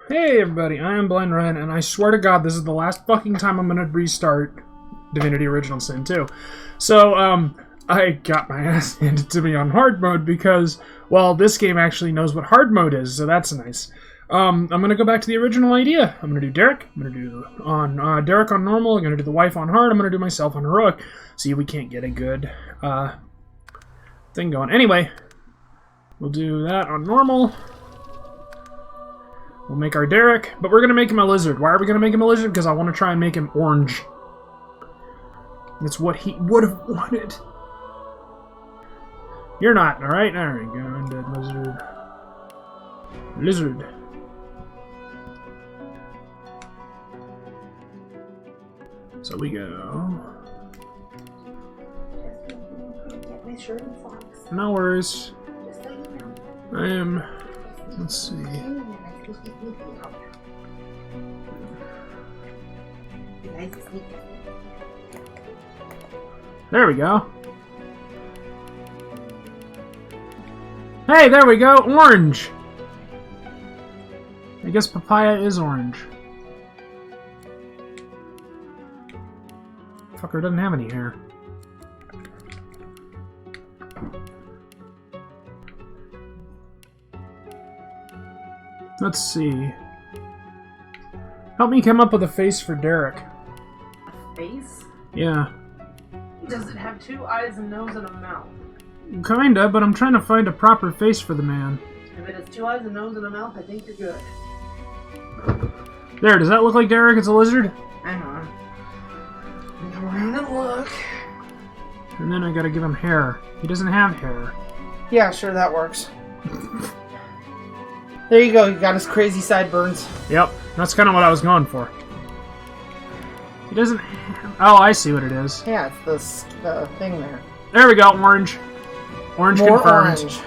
Hey everybody, I am Blind Ryan, and I swear to God this is the last fucking time I'm gonna restart Divinity Original Sin 2. So, I got my ass handed to me on hard mode because, well, this game actually knows what hard mode is, so that's nice. I'm gonna go back to the original idea. I'm gonna do Derek, I'm gonna do Derek on normal, I'm gonna do the wife on hard, I'm gonna do myself on heroic. See, we can't get a good, thing going. Anyway, we'll do that on normal. We'll make our Derek, but we're going to make him a lizard. Why are we going to make him a lizard? Because I want to try and make him orange. That's what he would have wanted. You're not, alright? There we go. Undead lizard. Lizard. So we go. No worries. I am. Let's see. There we go. Hey, there we go. Orange. I guess papaya is orange. Fucker doesn't have any hair. Let's see. Help me come up with a face for Derek. A face? Yeah. Does it have 2 eyes, a nose, and a mouth? Kinda, but I'm trying to find a proper face for the man. If it has 2 eyes, a nose, and a mouth, I think you're good. There, does that look like Derek? It's a lizard? Hang on. Go around and look. And then I gotta give him hair. He doesn't have hair. Yeah, sure, that works. There you go, he got his crazy sideburns. Yep, that's kind of what I was going for. He doesn't have... Oh, I see what it is. Yeah, it's the thing there. There we go, orange. Orange More confirmed. orange.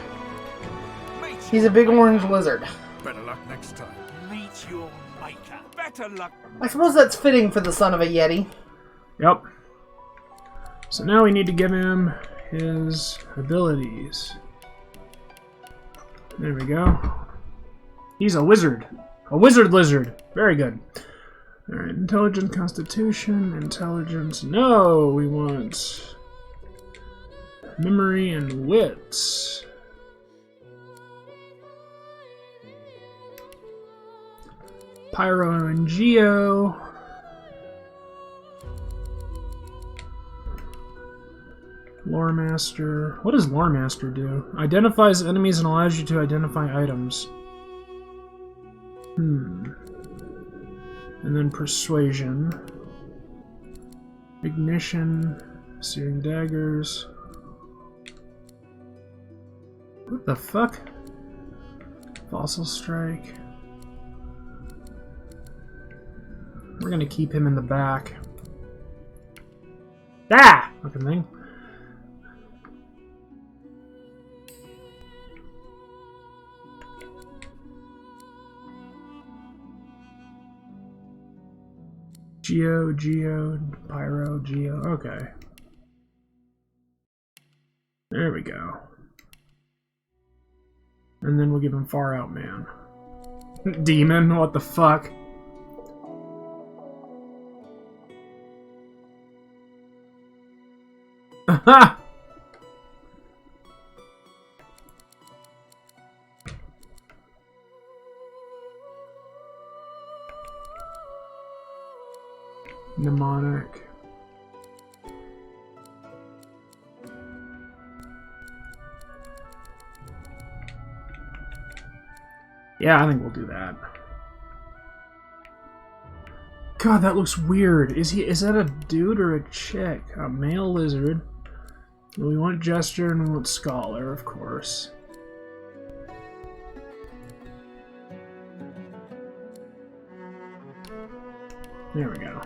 He's a big orange lizard. Better luck next time. Meet your maker. Better luck. I suppose that's fitting for the son of a Yeti. Yep. So now we need to give him his abilities. There we go. He's a wizard. A wizard lizard. Very good. Alright, intelligence, constitution, intelligence. No, we want memory and wits. Pyro and Geo. Lore Master. What does Lore Master do? Identifies enemies and allows you to identify items. And then Persuasion. Ignition. Searing Daggers. What the fuck? Fossil Strike. We're gonna keep him in the back. Ah! Fucking thing. Geo, Pyro, Geo. Okay. There we go. And then we'll give him Far Out Man. Demon, what the fuck? Aha! Mnemonic. Yeah, I think we'll do that. God, that looks weird. Is that a dude or a chick? A male lizard. We want gesture and we want scholar, of course. There we go.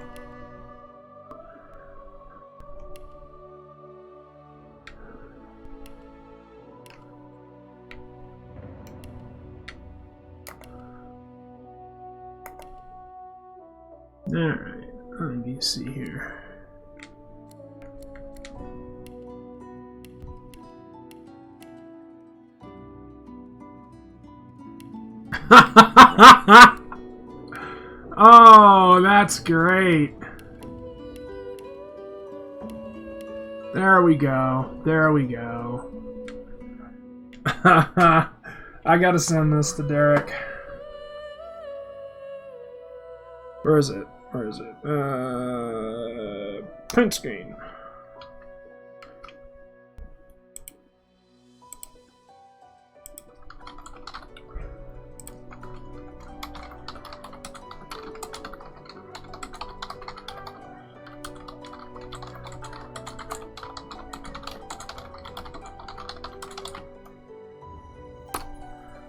Alright, let me see here. Oh, that's great. There we go. There we go. I gotta send this to Derek. Where is it? Where is it? Print screen.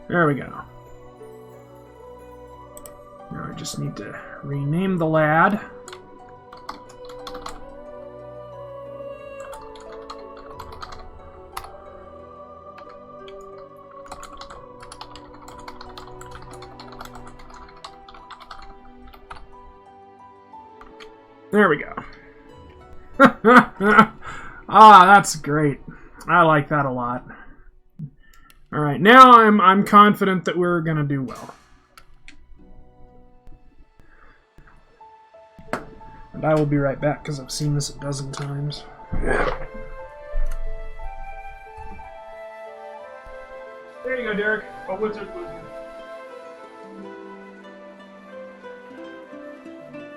There we go. Now I just need to rename the lad. There we go. Ah, that's great. I like that a lot. All right, now I'm confident that we're gonna do well. And I will be right back because I've seen this a dozen times. There you go, Derek. A wizard wizard.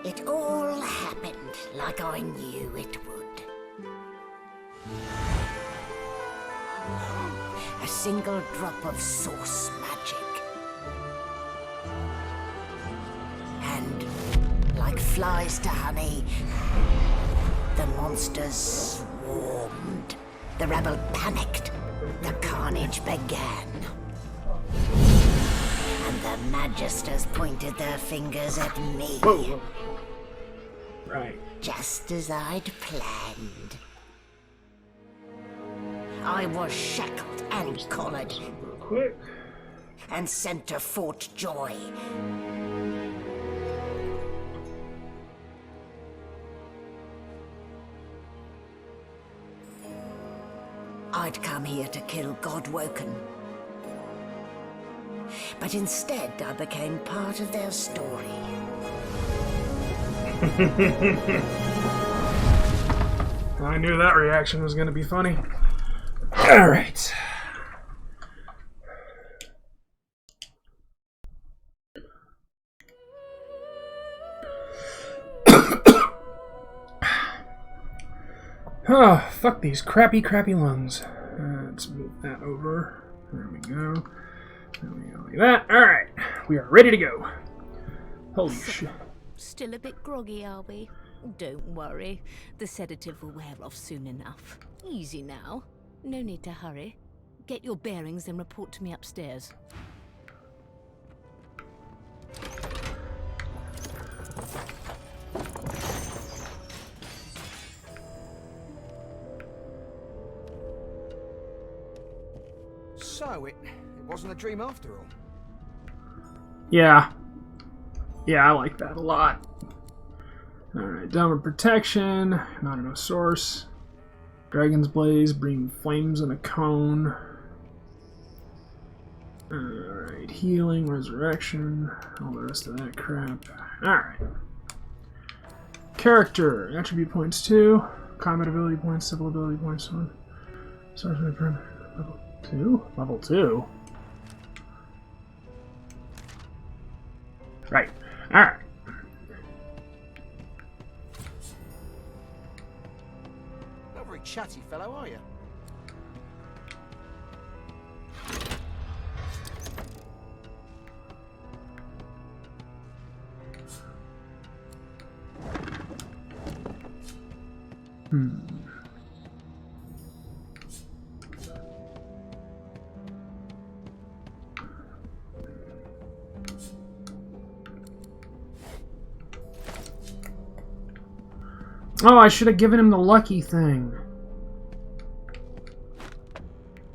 It all happened like I knew it would. A single drop of source magic. And, like flies to honey, the monsters swarmed. The rebel panicked. The carnage began. And the magisters pointed their fingers at me. Whoa. Right. Just as I'd planned. I was shackled and collared Real quick. and sent to Fort Joy. I'd come here to kill Godwoken. But instead I became part of their story. I knew that reaction was going to be funny. All right. Oh, fuck these crappy lungs. Let's move that over. There we go. There we go, like that. All right, we are ready to go. Holy shit. Still a bit groggy, are we? Don't worry. The sedative will wear off soon enough. Easy now. No need to hurry. Get your bearings and report to me upstairs. So, it wasn't a dream after all. Yeah. Yeah, I like that a lot. Alright, downward protection, not enough source. Dragon's Blaze, bring flames in a cone. Alright, healing, resurrection, all the rest of that crap. Alright. Character, attribute points 2, combat ability points, civil ability points 1. Sorcery friend, level 2? Level 2? Right. Alright. Not very chatty fellow, are you? Oh, I should have given him the lucky thing.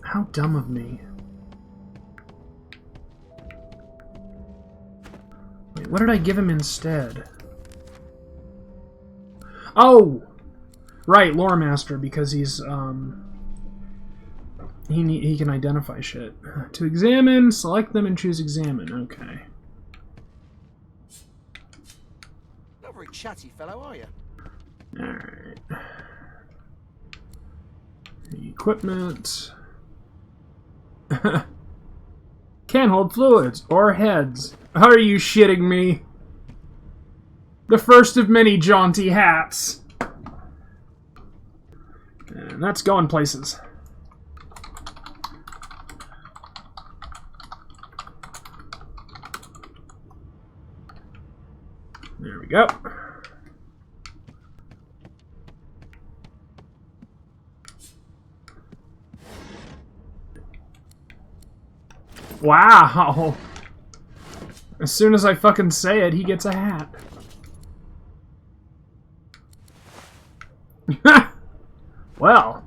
How dumb of me. Wait, what did I give him instead? Oh! Right, Lore Master, because he's, he can identify shit. To examine, select them and choose examine. Okay. very chatty fellow, are you? Alright. Equipment. Can't hold fluids or heads. Are you shitting me? The first of many jaunty hats. And that's going places. There we go. Wow. As soon as I fucking say it, he gets a hat. Well.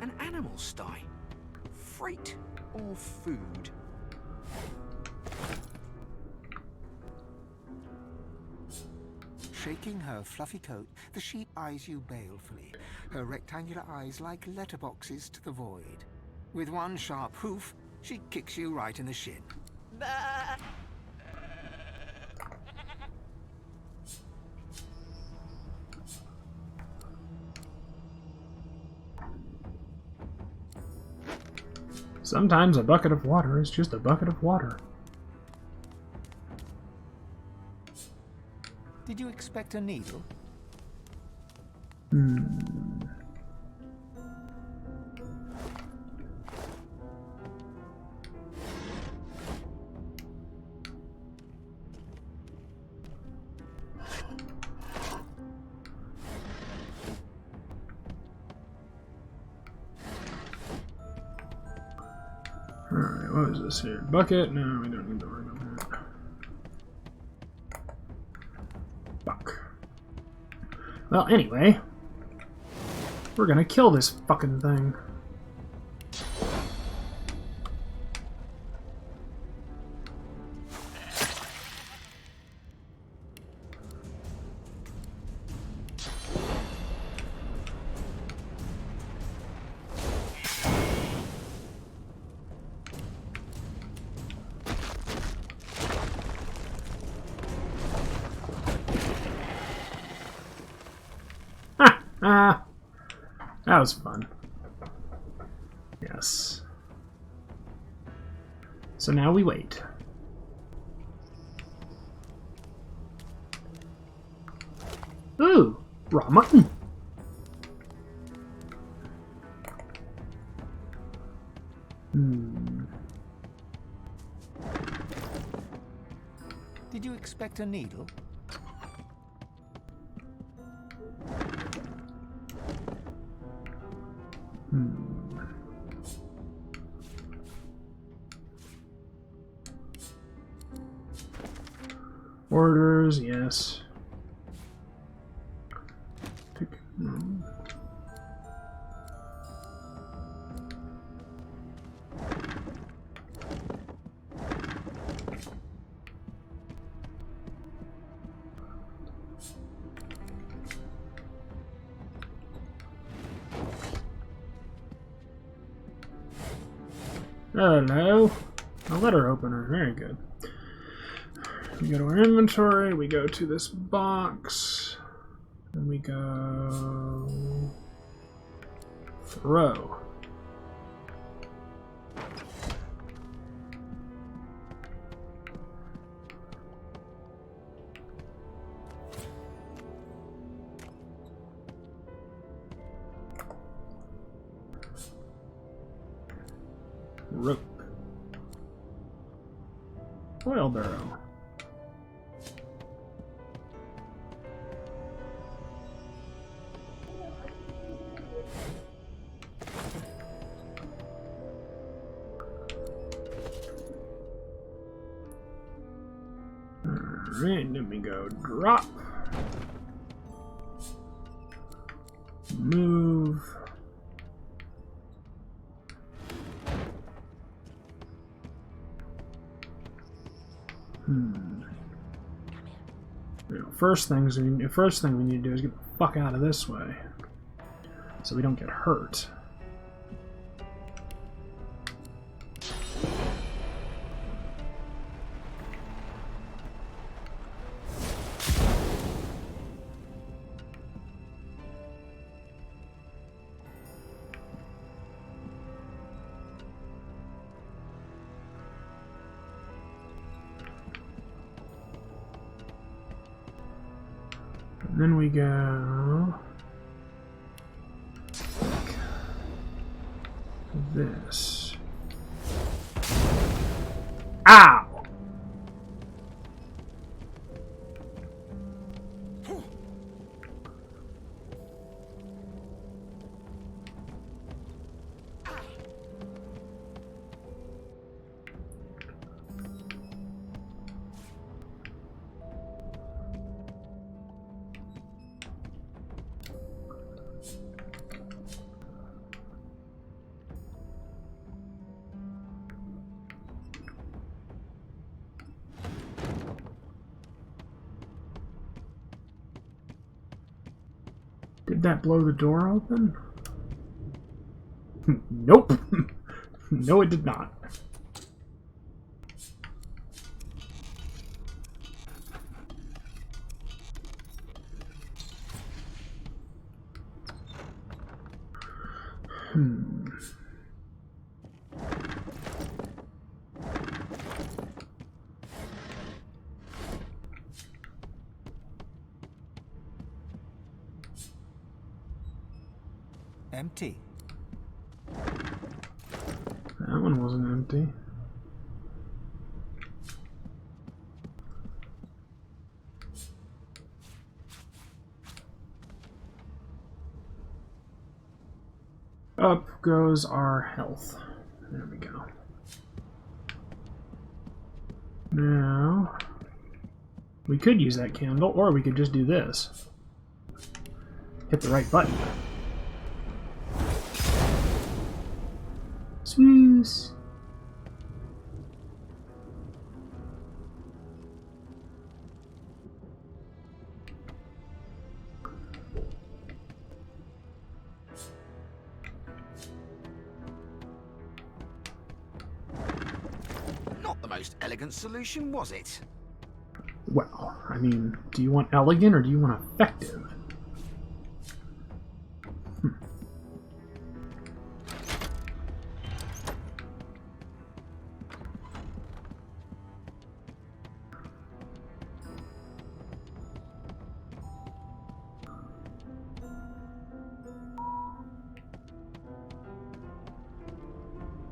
An animal sty. Freight or food? Shaking her fluffy coat, the sheep eyes you balefully, her rectangular eyes like letterboxes to the void. With one sharp hoof, she kicks you right in the shin. Sometimes a bucket of water is just a bucket of water. Did you expect a needle? Alright, what is this here? Bucket? No, we don't need to worry about that. Fuck. Well, anyway. We're gonna kill this fucking thing. That was fun. Yes. So now we wait. Ooh, raw mutton. Did you expect a needle? Orders, yes. Pick. Hello. A letter opener. Very good. We go to our inventory, we go to this box, and we go throw. Rope. Oil barrel. Alright, then we go drop. Move. First thing we need to do is get the fuck out of this way, so we don't get hurt. And then we go this. Ow! Did that blow the door open? Nope. No, it did not. Empty. That one wasn't empty. Up goes our health. There we go. Now, we could use that candle, or we could just do this. Hit the right button. Swoos. Not the most elegant solution, was it? Well, I mean, do you want elegant or do you want effective?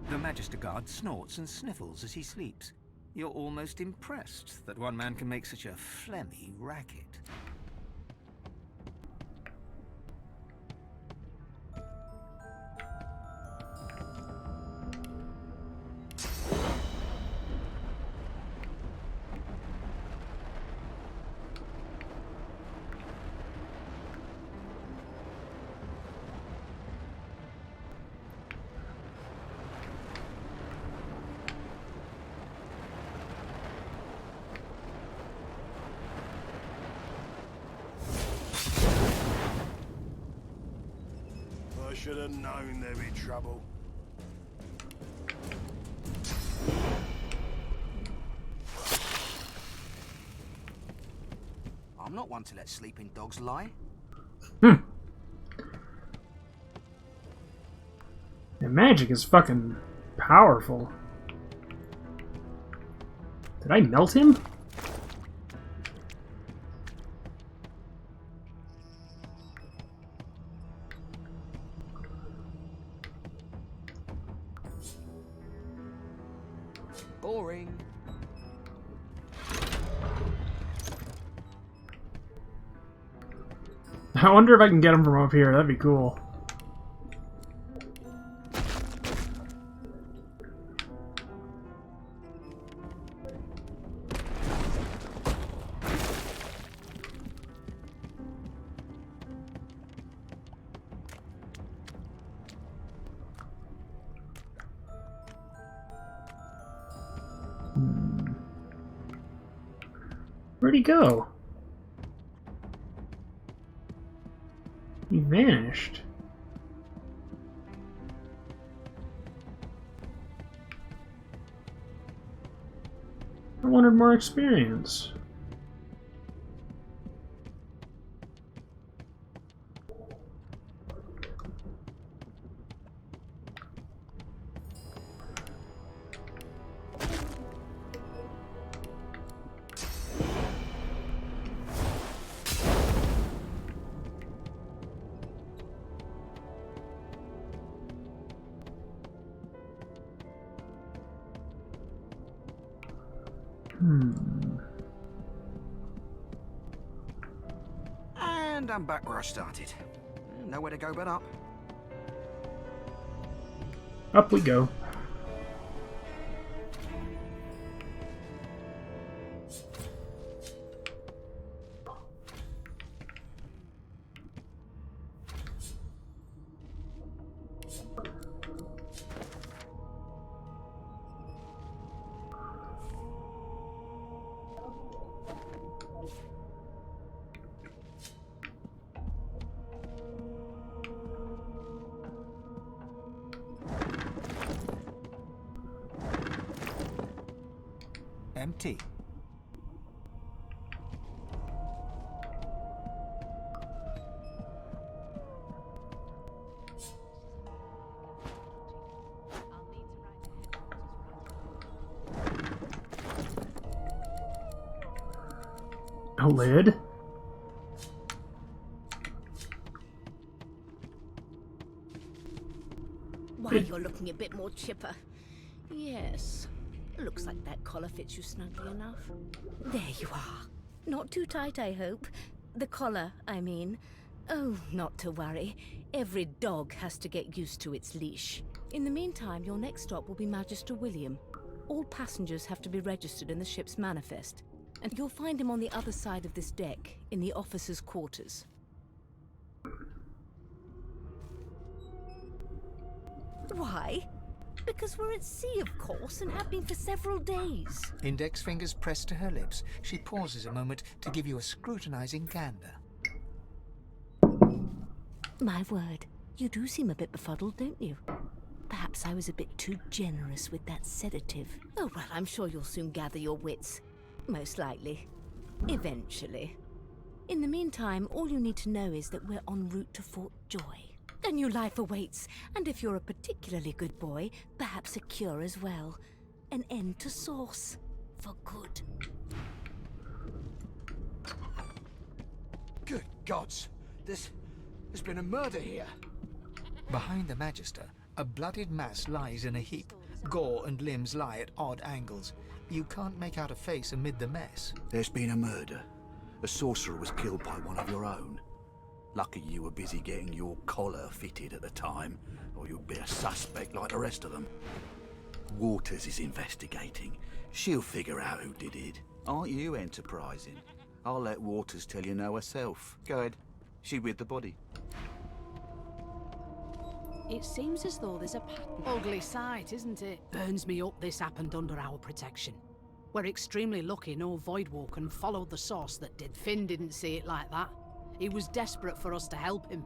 The Magister Guard snorts and sniffles as he sleeps. You're almost impressed that one man can make such a phlegmy racket. I should have known there'd be trouble. I'm not one to let sleeping dogs lie. The magic is fucking powerful. Did I melt him? Boring. I wonder if I can get him from up here. That'd be cool. Where'd he go? He vanished. I wanted more experience. And I'm back where I started. Nowhere to go but up. Up we go. Empty. A lid? Why, you're looking a bit more chipper. Yes. Looks like that collar fits you snugly enough. There you are. Not too tight, I hope. The collar, I mean. Oh, not to worry. Every dog has to get used to its leash. In the meantime, your next stop will be Magister William. All passengers have to be registered in the ship's manifest. And you'll find him on the other side of this deck, in the officers' quarters. Why? Because we're at sea, of course, and have been for several days. Index fingers pressed to her lips, she pauses a moment to give you a scrutinizing gander. My word, you do seem a bit befuddled, don't you? Perhaps I was a bit too generous with that sedative. Oh, well, I'm sure you'll soon gather your wits. Most likely. Eventually. In the meantime, all you need to know is that we're en route to Fort Joy. A new life awaits, and if you're a particularly good boy, perhaps a cure as well. An end to sauce. For good. Good gods! There's been a murder here. Behind the Magister, a bloodied mass lies in a heap. Gore and limbs lie at odd angles. You can't make out a face amid the mess. There's been a murder. A sorcerer was killed by one of your own. Lucky you were busy getting your collar fitted at the time, or you'd be a suspect like the rest of them. Waters is investigating. She'll figure out who did it. Aren't you enterprising? I'll let Waters tell you no herself. Go ahead. She with the body. It seems as though there's a pattern. Ugly sight, isn't it? Burns me up this happened under our protection. We're extremely lucky no Voidwalker followed the source that did. Finn didn't see it like that. He was desperate for us to help him.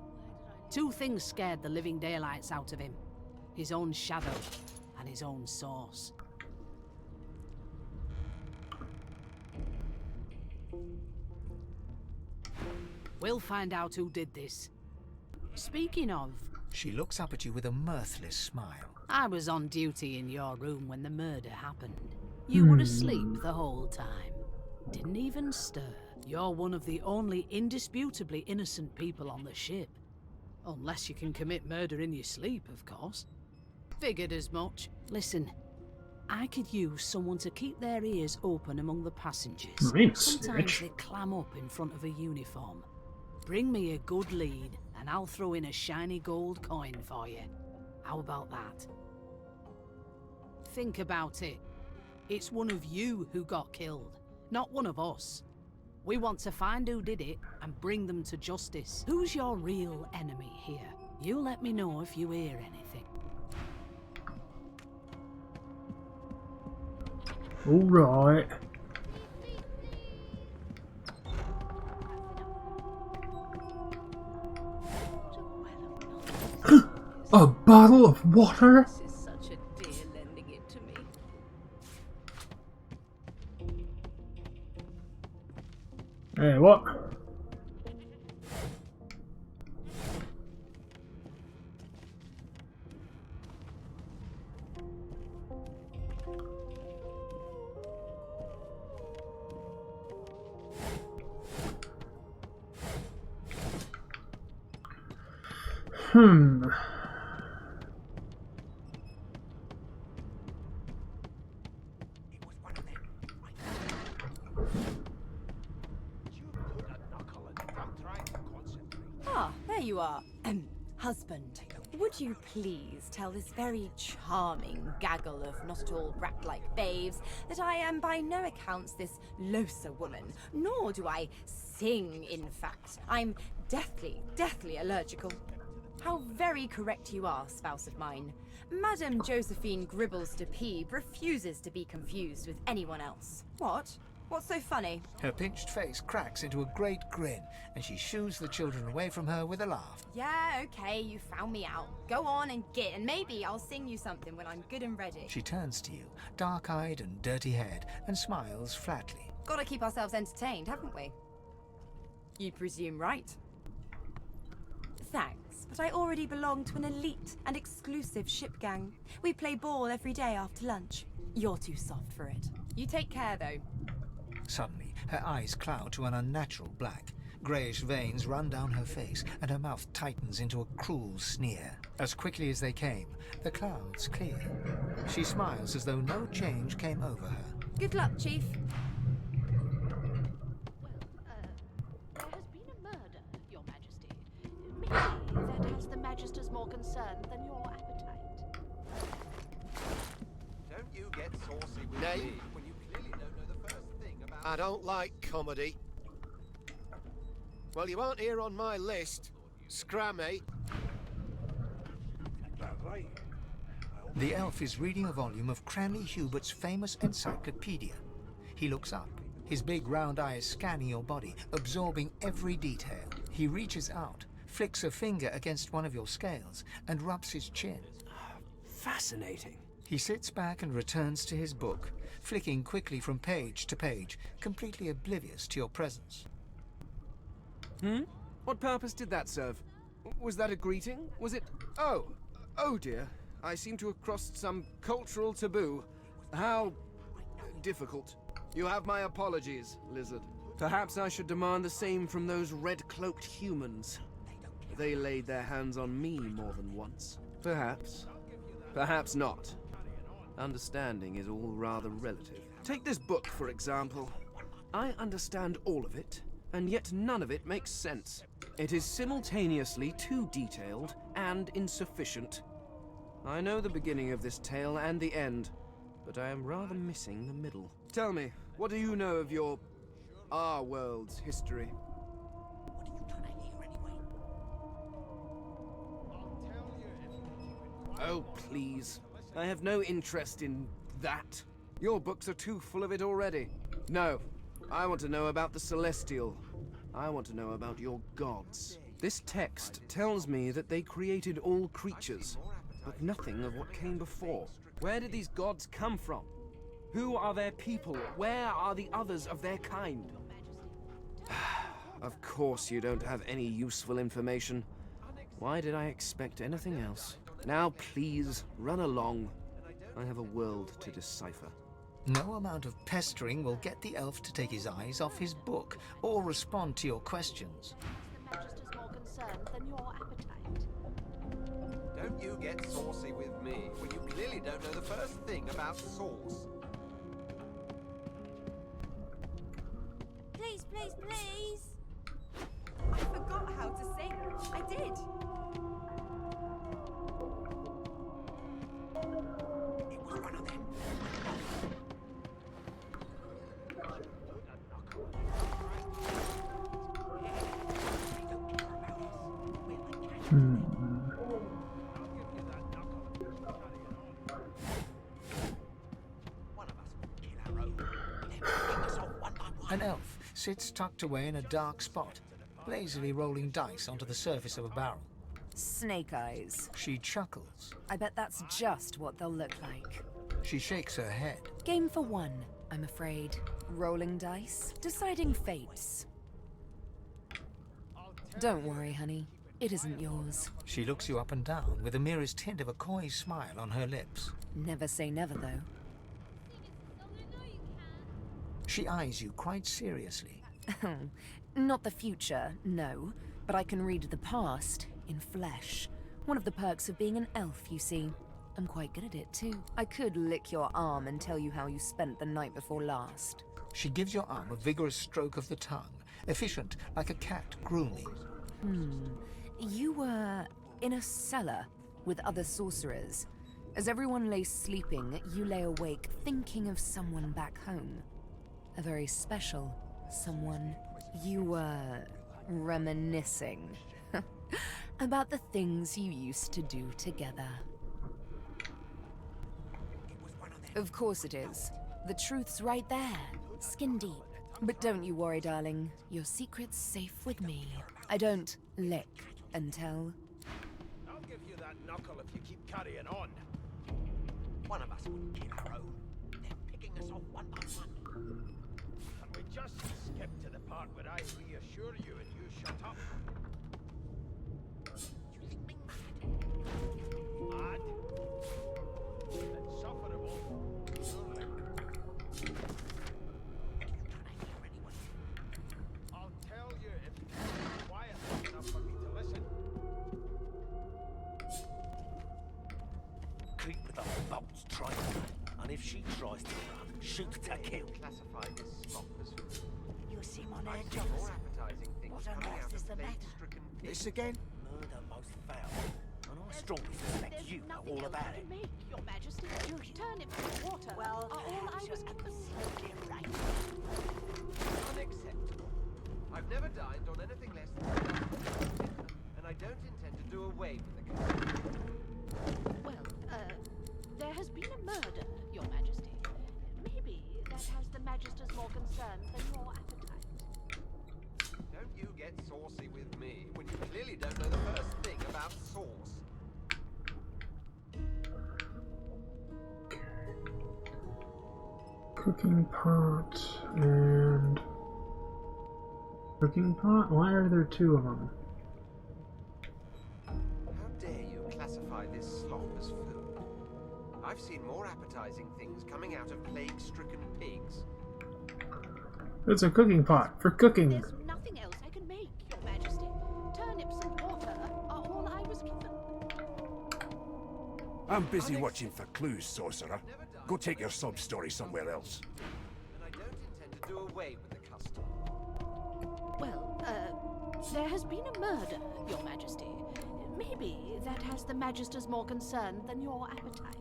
Two things scared the living daylights out of him. His own shadow and his own source. We'll find out who did this. Speaking of, She looks up at you with a mirthless smile. I was on duty in your room when the murder happened. You were asleep the whole time. Didn't even stir. You're one of the only indisputably innocent people on the ship. Unless you can commit murder in your sleep, of course. Figured as much. Listen, I could use someone to keep their ears open among the passengers. Nice, Sometimes bitch. they clam up in front of a uniform. Bring me a good lead, and I'll throw in a shiny gold coin for you. How about that? Think about it. It's one of you who got killed, not one of us. We want to find who did it and bring them to justice. Who's your real enemy here? You let me know if you hear anything. Alright. A bottle of water? This is such a dear lending it to me. Hey, what? Husband, would you please tell this very charming gaggle of not at all brat-like babes that I am by no accounts this loser woman, nor do I sing, in fact. I'm deathly allergical. How very correct you are, spouse of mine. Madame Josephine Gribbles de Peeb refuses to be confused with anyone else. What? What's so funny? Her pinched face cracks into a great grin, and she shoos the children away from her with a laugh. Yeah, okay, you found me out. Go on and git, and maybe I'll sing you something when I'm good and ready. She turns to you, dark-eyed and dirty-haired, and smiles flatly. Gotta keep ourselves entertained, haven't we? You presume right. Thanks, but I already belong to an elite and exclusive ship gang. We play ball every day after lunch. You're too soft for it. You take care, though. Suddenly, her eyes cloud to an unnatural black. Greyish veins run down her face, and her mouth tightens into a cruel sneer. As quickly as they came, the clouds clear. She smiles as though no change came over her. Good luck, Chief. There has been a murder, Your Majesty. Maybe that has the Magisters more concerned than your appetite. Don't you get saucy with Nay. me when you clearly don't know the first thing about... I don't like comedy. Well, you aren't here on my list. Scrammy. The elf is reading a volume of Cranley Hubert's famous encyclopedia. He looks up, his big round eyes scanning your body, absorbing every detail. He reaches out, flicks a finger against one of your scales, and rubs his chin. Fascinating. He sits back and returns to his book, flicking quickly from page to page, completely oblivious to your presence. What purpose did that serve? Was that a greeting? Was it... Oh dear. I seem to have crossed some cultural taboo. How... difficult. You have my apologies, Lizard. Perhaps I should demand the same from those red-cloaked humans. They laid their hands on me more than once. Perhaps. Perhaps not. Understanding is all rather relative. Take this book, for example. I understand all of it, and yet none of it makes sense. It is simultaneously too detailed and insufficient. I know the beginning of this tale and the end, but I am rather missing the middle. Tell me, what do you know of our world's history? Oh, please. I have no interest in that. Your books are too full of it already. No, I want to know about the Celestial. I want to know about your gods. This text tells me that they created all creatures, but nothing of what came before. Where did these gods come from? Who are their people? Where are the others of their kind? Of course you don't have any useful information. Why did I expect anything else? Now please, run along. I have a world to decipher. No amount of pestering will get the elf to take his eyes off his book or respond to your questions. The Magisters more concerned than your appetite. Don't you get saucy with me when you clearly don't know the first thing about sauce. Please, please, please! I forgot how to sing. I did. It was one of them. An elf sits tucked away in a dark spot, lazily rolling dice onto the surface of a barrel. Snake eyes. She chuckles. I bet that's just what they'll look like. She shakes her head. Game for one, I'm afraid. Rolling dice, deciding fates. Don't worry, honey. It isn't yours. She looks you up and down with the merest hint of a coy smile on her lips. Never say never, though. She eyes you quite seriously. Not the future, no. But I can read the past in flesh. One of the perks of being an elf, you see. I'm quite good at it, too. I could lick your arm and tell you how you spent the night before last. She gives your arm a vigorous stroke of the tongue, efficient like a cat grooming. You were in a cellar with other sorcerers. As everyone lay sleeping, you lay awake thinking of someone back home. A very special someone. You were reminiscing about the things you used to do together. Of course it is. The truth's right there, skin deep. But don't you worry, darling. Your secret's safe with me. I don't lick and tell. I'll give you that knuckle if you keep carrying on. One of us wouldn't kill our own. They're picking us off one by one. Can we just skip to the part where I reassure you and you shut up? You think me Mad? Insufferable? Surely. I'll tell you if you can be quiet long enough for me to listen. Keep the bolts trained, and if she tries to run, shoot to kill. Classify this slop as food. You seem on I edge, see more officer. appetizing things What on coming earth out is of the plague-stricken pigs. This again? Murder most foul, and I strongly suspect There's you know nothing all else about I it. can make, Your Majesty. Turnips and water Well, are all I was you're given. absolutely right. Unacceptable. I've never dined on anything less than and I don't intend to do away with the custom. Well, there has been a murder, Your Majesty. Maybe that has the Magisters more concerned than your appetite. Don't you get saucy with me when you clearly don't know the first thing about sauce. Cooking pot and... Cooking pot? Why are there two of them? How dare you classify this slop as food? I've seen more appetizing things coming out of plague-stricken pigs. It's a cooking pot for cooking. There's nothing else I can make, Your Majesty. Turnips and water are all I was given. I'm busy watching for clues, sorcerer. Go take your sob story somewhere else. And I don't intend to do away with the custom. Well, there has been a murder, Your Majesty. Maybe that has the Magisters more concerned than your appetite.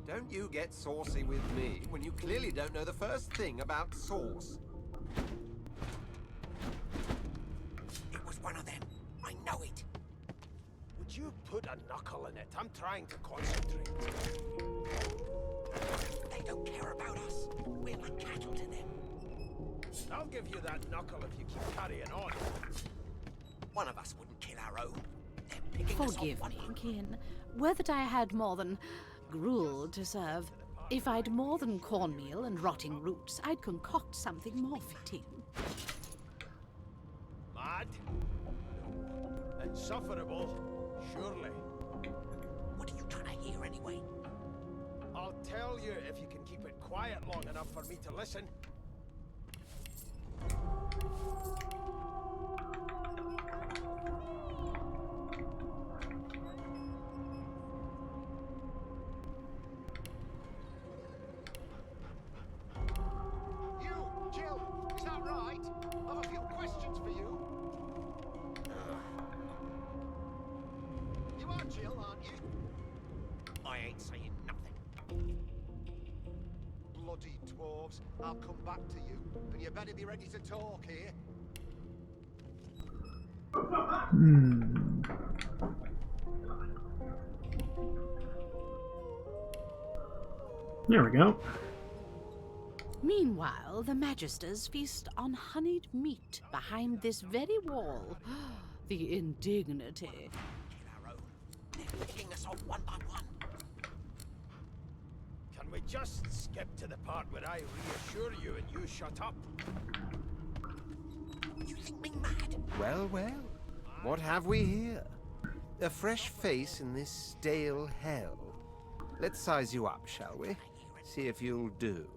Don't you get saucy with me when you clearly don't know the first thing about sauce. It was one of them. I know it. Would you put a knuckle in it? I'm trying to concentrate. They don't care about us. We're like cattle to them. I'll give you that knuckle if you keep carrying on. One of us wouldn't kill our own. They're picking us off Forgive one me, by one. Kin. Were that I had more than gruel to serve. If I'd more than cornmeal and rotting roots, I'd concoct something more fitting. Mad? Insufferable? Surely. What are you trying to hear anyway? I'll tell you if you can keep it quiet long enough for me to listen. You, Jill, is that right? I've a few questions for you. You are Jill, aren't you? I ain't saying nothing. Bloody dwarves. I'll come back to you. And you better be ready to talk here. There we go. Meanwhile, the Magisters feast on honeyed meat behind this very wall. The indignity. They're picking us off one by one. Can we just skip to the part where I reassure you and you shut up? You think me mad? Well, well. What have we here? A fresh face in this stale hell. Let's size you up, shall we? See if you'll do.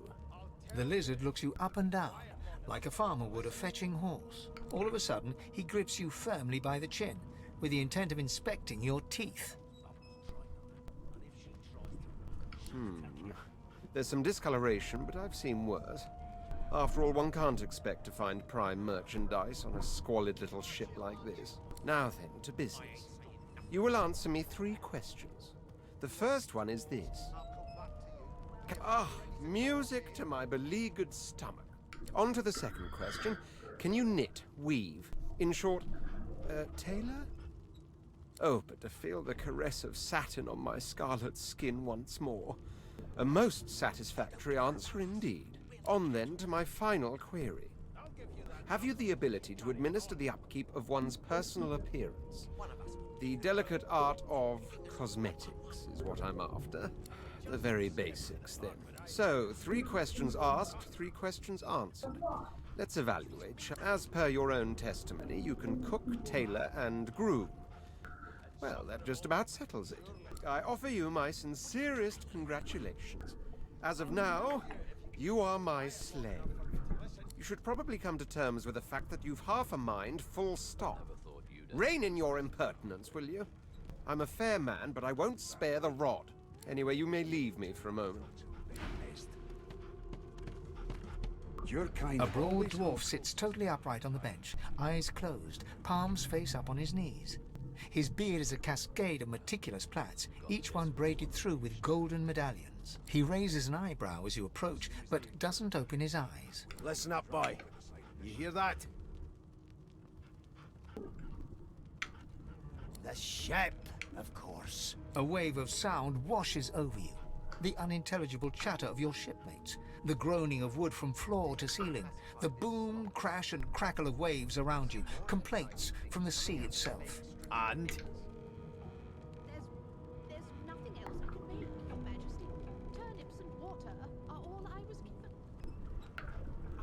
The lizard looks you up and down, like a farmer would a fetching horse. All of a sudden, he grips you firmly by the chin, with the intent of inspecting your teeth. There's some discoloration, but I've seen worse. After all, one can't expect to find prime merchandise on a squalid little ship like this. Now then, to business. You will answer me 3 questions. The first one is this. Ah, music to my beleaguered stomach. On to the second question. Can you knit, weave? In short, tailor? Oh, but to feel the caress of satin on my scarlet skin once more. A most satisfactory answer indeed. On then to my final query. Have you the ability to administer the upkeep of one's personal appearance? The delicate art of cosmetics is what I'm after. The very basics, then. So, 3 questions asked, 3 questions answered. Let's evaluate. As per your own testimony, you can cook, tailor, and groom. Well, that just about settles it. I offer you my sincerest congratulations. As of now, you are my slave. You should probably come to terms with the fact that you've half a mind, full stop. Rein in your impertinence, will you? I'm a fair man, but I won't spare the rod. Anyway, you may leave me for a moment. A broad dwarf sits totally upright on the bench, eyes closed, palms face up on his knees. His beard is a cascade of meticulous plaits, each one braided through with golden medallions. He raises an eyebrow as you approach, but doesn't open his eyes. Listen up, boy. You hear that? The ship, of course. A wave of sound washes over you. The unintelligible chatter of your shipmates, the groaning of wood from floor to ceiling, the boom, crash and crackle of waves around you, complaints from the sea itself. And? There's nothing else I can make, Your Majesty. Turnips and water are all I was given.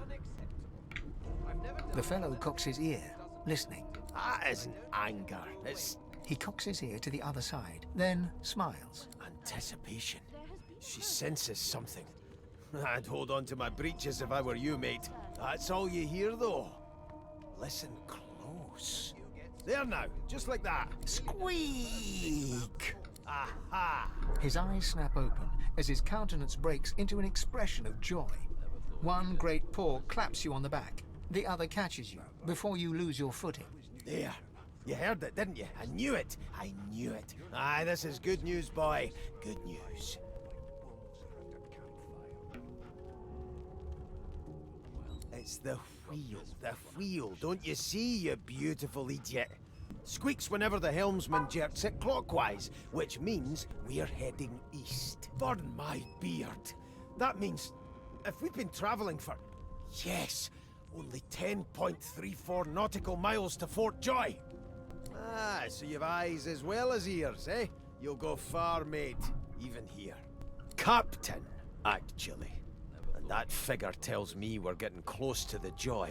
Unacceptable. I've never done The fellow cocks his ear, listening. That isn't anger. It's He cocks his ear to the other side, then smiles. anticipation. She senses something. I'd hold on to my breeches if I were you, mate. That's all you hear, though. Listen close. There now, just like that. Squeak! Aha! His eyes snap open as his countenance breaks into an expression of joy. One great paw claps you on the back. The other catches you before you lose your footing. There. You heard it, didn't you? I knew it. I knew it. Aye, this is good news, boy. Good news. It's the wheel. Don't you see, you beautiful idiot? Squeaks whenever the helmsman jerks it clockwise, which means we're heading east. Burn my beard. That means if we've been traveling for, yes, only 10.34 nautical miles to Fort Joy. Ah, so you've eyes as well as ears, eh? You'll go far, mate, even here. Captain, actually. And that figure tells me we're getting close to the Joy.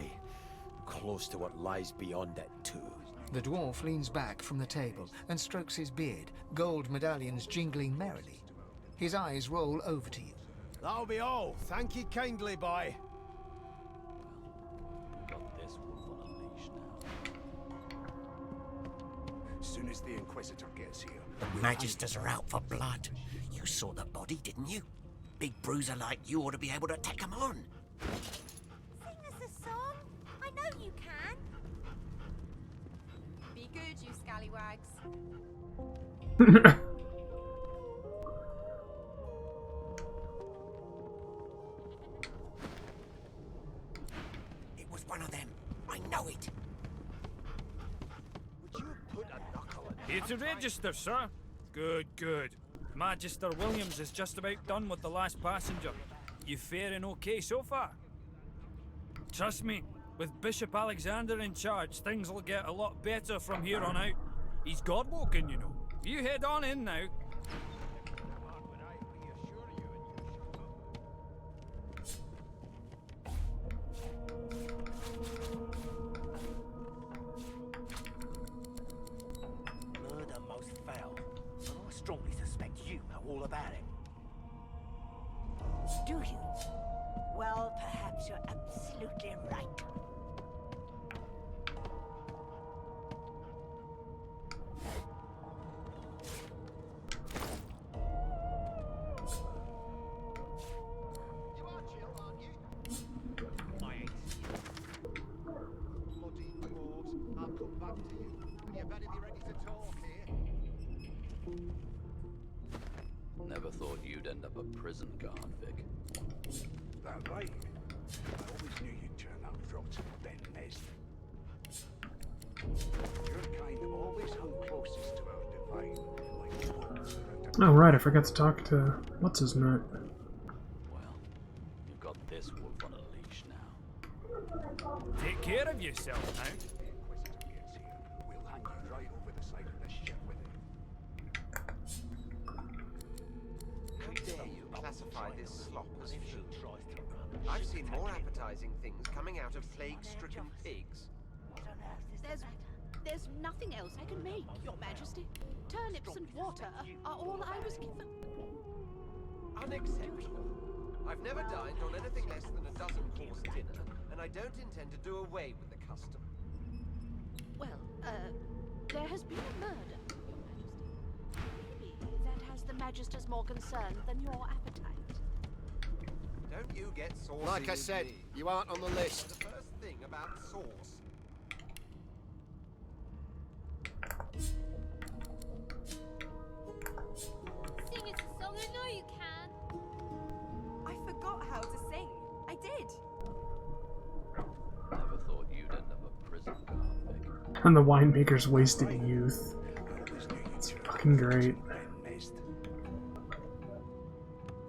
Close to what lies beyond it, too. The dwarf leans back from the table and strokes his beard, gold medallions jingling merrily. His eyes roll over to you. That'll be all. Thank you kindly, boy. As soon as the Inquisitor gets here. The Magisters are out for blood. You saw the body, didn't you? Big bruiser like you ought to be able to take them on. Sing us a song. I know you can. Be good, you scallywags. It was one of them. I know it. Would you put a knuckle in Here to register, sir. Good, good. Magister Williams is just about done with the last passenger. You faring okay so far? Trust me, with Bishop Alexander in charge, things will get a lot better from here on out. He's God-woken, you know. You head on in now. Murder most foul. And I strongly suspect you know all about it. Do you? Well, perhaps you're absolutely right. Never thought you'd end up a prison guard, Vic. That right? I always knew you'd turn out rotten, Ben Nez. Your kind always hung closest to our divine, like wolves around a... Oh, right, I forgot to talk to... what's his name? Well, you've got this wolf on a leash now. Take care of yourself now. We'll hang you right over the side of this ship with it. How dare you classify this slop as food? I've seen more appetizing things coming out of plague-stricken pigs. There's nothing else I can make, Your Majesty. Turnips and water are all I was given. Unacceptable. I've never dined on anything less than a dozen-course dinner, and I don't intend to do away with the custom. Well, there has been a murder, Your Majesty. Maybe that has the Magisters more concerned than your appetite. Don't you get saucy? Like I said, you aren't on the list. The first thing about sauce. Sing us a song, I know you can. I forgot how to sing. I did. Never thought you'd end up a prison guard, Vic. And the winemaker's wasted youth. It's fucking great.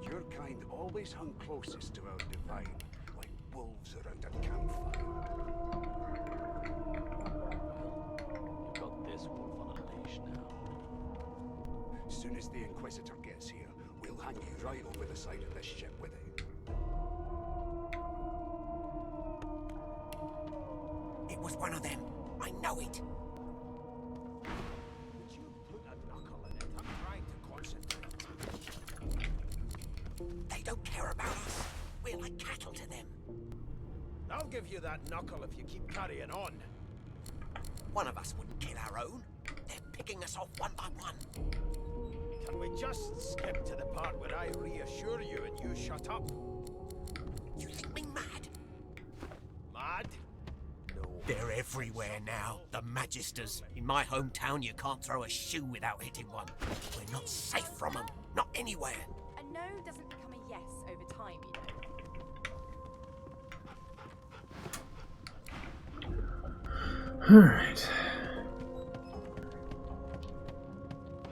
Your kind always hung closest to our divine, like wolves around a campfire. You've got this wolf on a leash now. As soon as the Inquisitor gets here, we'll hang you right over the side of this ship with it. It was one of them. I know it. Would you put a knuckle in it? I'm trying to concentrate. They don't care about us. We're like cattle to them. I'll give you that knuckle if you keep carrying on. One of us wouldn't kill our own. They're picking us off one by one. Can we just skip to the part where I reassure you and you shut up? You think me mad? Mad? No. They're everywhere now. The Magisters. In my hometown, you can't throw a shoe without hitting one. We're not safe from them. Not anywhere. A no doesn't become a yes over time, you know. Alright.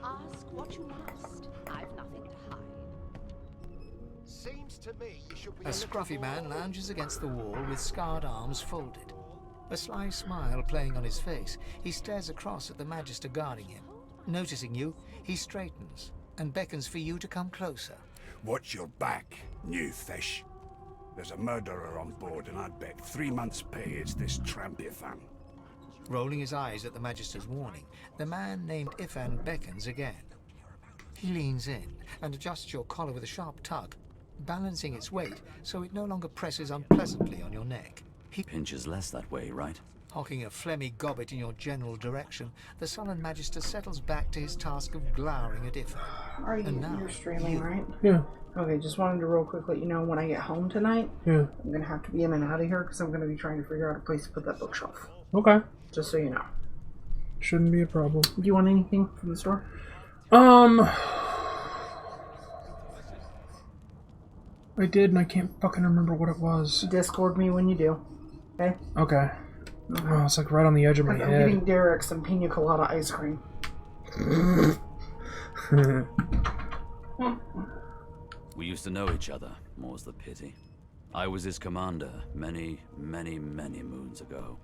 Ask what you must. I've nothing to hide. Seems to me you should be A scruffy man lounges against the wall with scarred arms folded. A sly smile playing on his face, he stares across at the Magister guarding him. Noticing you, he straightens and beckons for you to come closer. Watch your back, new fish. There's a murderer on board, and I'd bet 3 months' pay it's this tramp Ifan. Rolling his eyes at the Magister's warning, the man named Ifan beckons again. He leans in and adjusts your collar with a sharp tug, balancing its weight so it no longer presses unpleasantly on your neck. He pinches less that way, right? Hocking a phlegmy gobbet in your general direction, the sullen Magister settles back to his task of glowering at Ifan. Are you? And now, You're streaming, right? Yeah. Okay, just wanted to real quick let you know when I get home tonight, Yeah. I'm gonna have to be in and out of here because I'm gonna be trying to figure out a place to put that bookshelf. Okay. Just so you know. Shouldn't be a problem. Do you want anything from the store? I did, and I can't fucking remember what it was. Discord me when you do. Okay? Okay. Oh, it's like right on the edge of my I'm head. getting Derek some pina colada ice cream. We used to know each other, more's the pity. I was his commander many, many, many moons ago.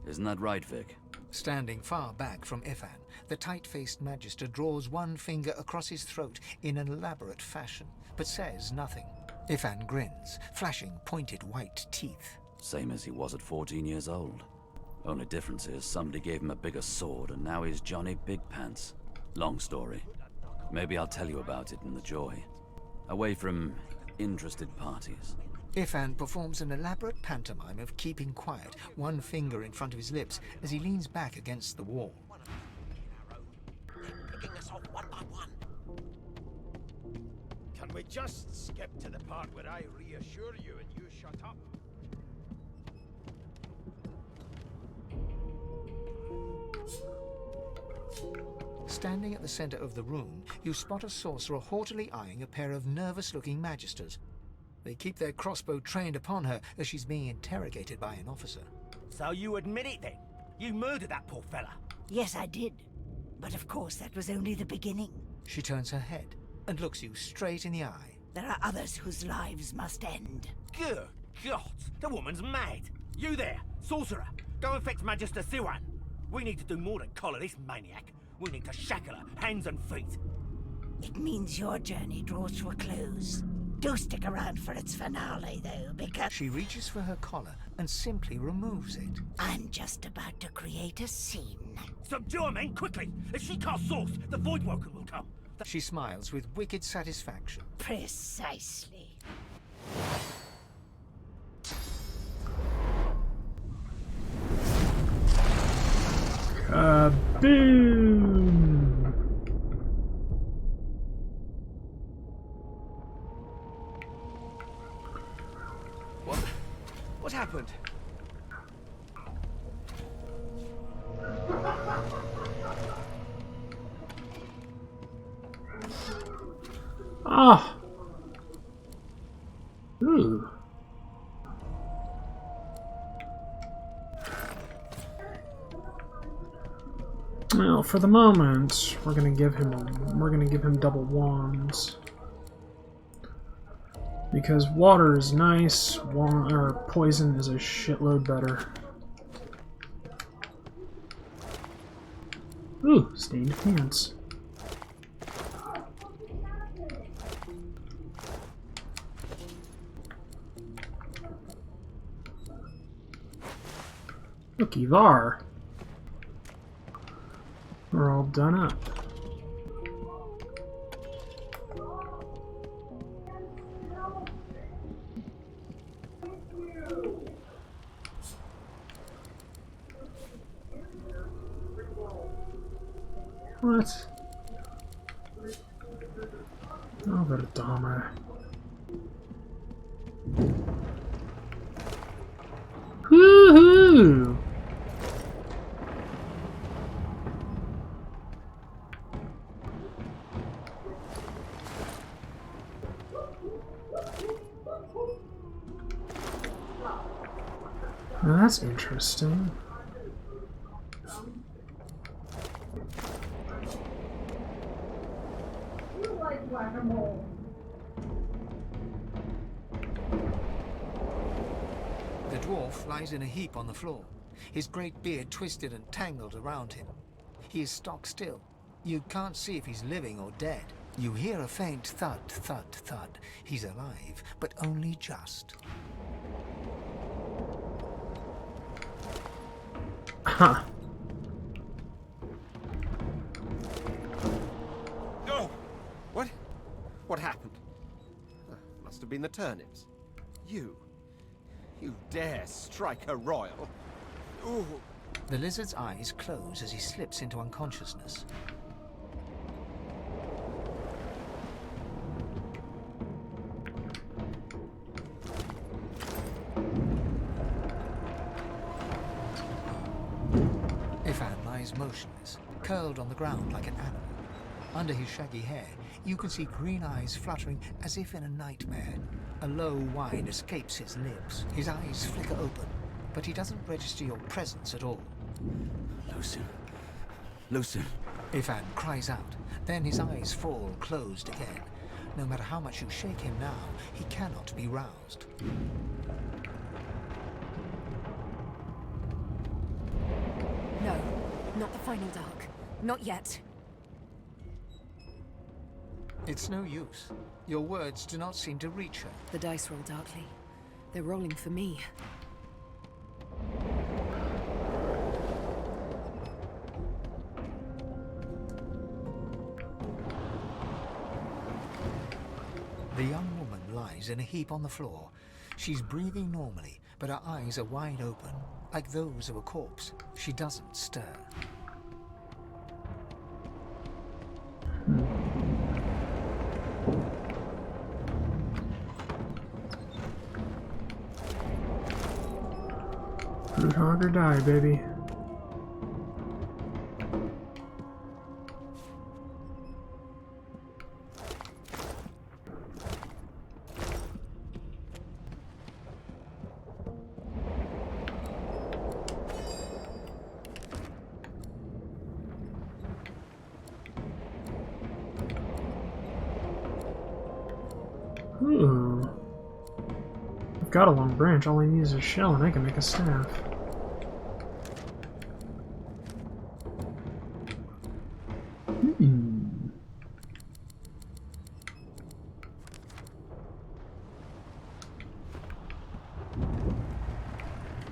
Isn't that right, Vic? Standing far back from Ifan, the tight-faced Magister draws one finger across his throat in an elaborate fashion, but says nothing. Ifan grins, flashing pointed white teeth. Same as he was at 14 years old. Only difference is somebody gave him a bigger sword and now he's Johnny Big Pants. Long story. Maybe I'll tell you about it in the joy. Away from interested parties. Ifan performs an elaborate pantomime of keeping quiet, one finger in front of his lips as he leans back against the wall. Picking us off one by one. Can we just skip to the part where I reassure you and you shut up? Standing at the center of the room, you spot a sorcerer haughtily eyeing a pair of nervous-looking magisters. They keep their crossbow trained upon her as she's being interrogated by an officer. So you admit it then? You murdered that poor fella? Yes, I did. But of course, that was only the beginning. She turns her head and looks you straight in the eye. There are others whose lives must end. Good God, the woman's mad. You there, sorcerer, go and fetch Magister Siwan. We need to do more than collar this maniac. We need to shackle her, hands and feet. It means your journey draws to a close. Do stick around for its finale, though, because... She reaches for her collar and simply removes it. I'm just about to create a scene. Subdue her, men, quickly! If she casts source, the Voidwoken will come. She smiles with wicked satisfaction. Precisely. Boom! What happened? Ah! Ooh. Well, for the moment, we're gonna give him double wands. Because water is nice, or poison is a shitload better. Ooh, stained pants. Looky thar. We're all done up. What? Oh, verdammer. Woohoo! Now that's interesting. The dwarf lies in a heap on the floor, his great beard twisted and tangled around him. He is stock still. You can't see if he's living or dead. You hear a faint thud, thud, thud. He's alive, but only just. Huh. Oh! What? What happened? Must have been the turnips. You dare strike a royal? Ooh. The lizard's eyes close as he slips into unconsciousness. Ifan lies motionless, curled on the ground like an animal. Under his shaggy hair, you can see green eyes fluttering as if in a nightmare. A low whine escapes his lips. His eyes flicker open, but he doesn't register your presence at all. Lucien. Lucien. Ifan cries out. Then his eyes fall closed again. No matter how much you shake him now, he cannot be roused. No, not the final dark. Not yet. It's no use. Your words do not seem to reach her. The dice roll darkly. They're rolling for me. The young woman lies in a heap on the floor. She's breathing normally, but her eyes are wide open, like those of a corpse. She doesn't stir. Root hog or die, baby. Ooh. I've got a long branch. All I need is a shell and I can make a staff.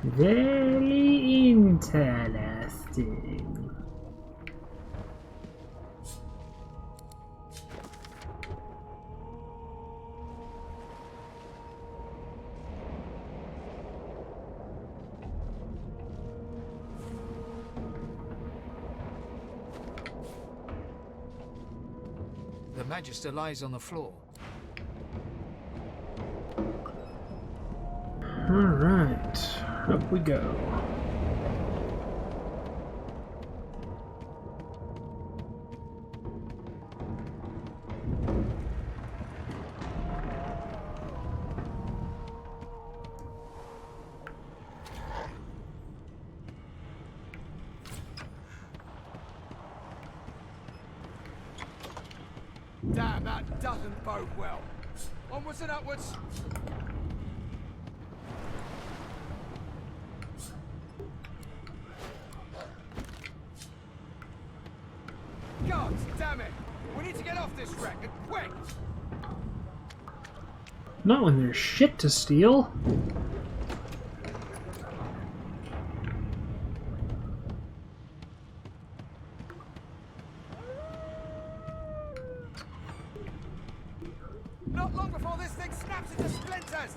Very interesting. The Magister lies on the floor. Alright, up we go. Damn, that doesn't bode well. Onwards and upwards. God damn it! We need to get off this wreck, and quick! Not when there's shit to steal. Not long before this thing snaps into splinters!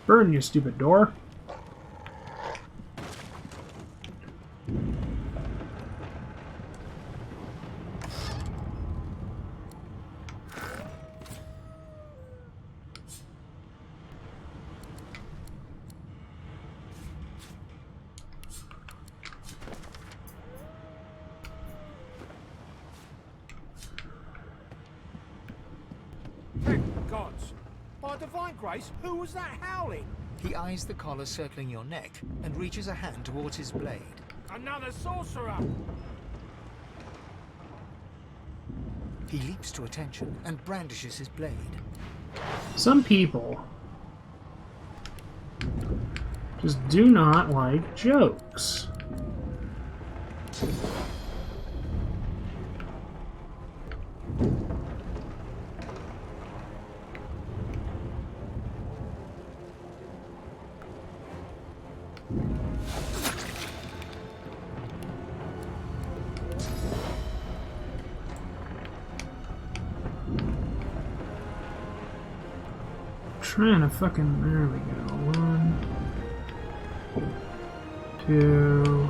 Burn, you stupid door. Thank gods! By divine grace, who was that howling? He eyes the collar circling your neck and reaches a hand towards his blade. Another sorcerer! He leaps to attention and brandishes his blade. Some people just do not like jokes. Trying to fucking, there we go. 1, 2.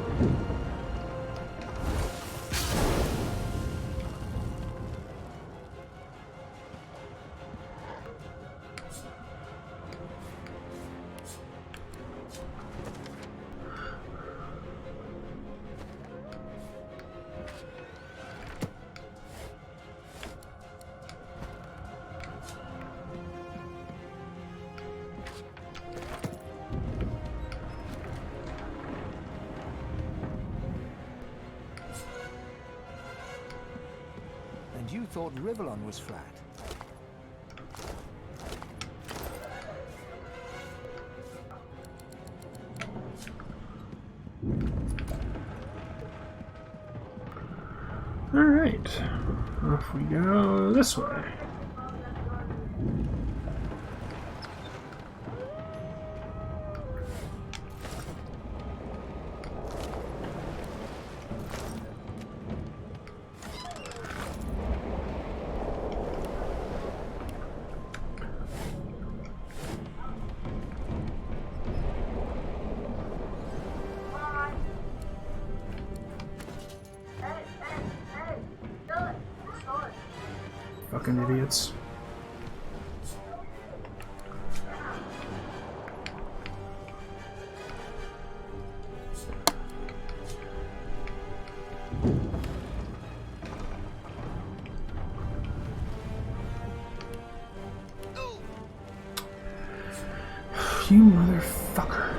And you thought Rivalon was flat. Alright, off we go this way. Fucking idiots. You motherfucker.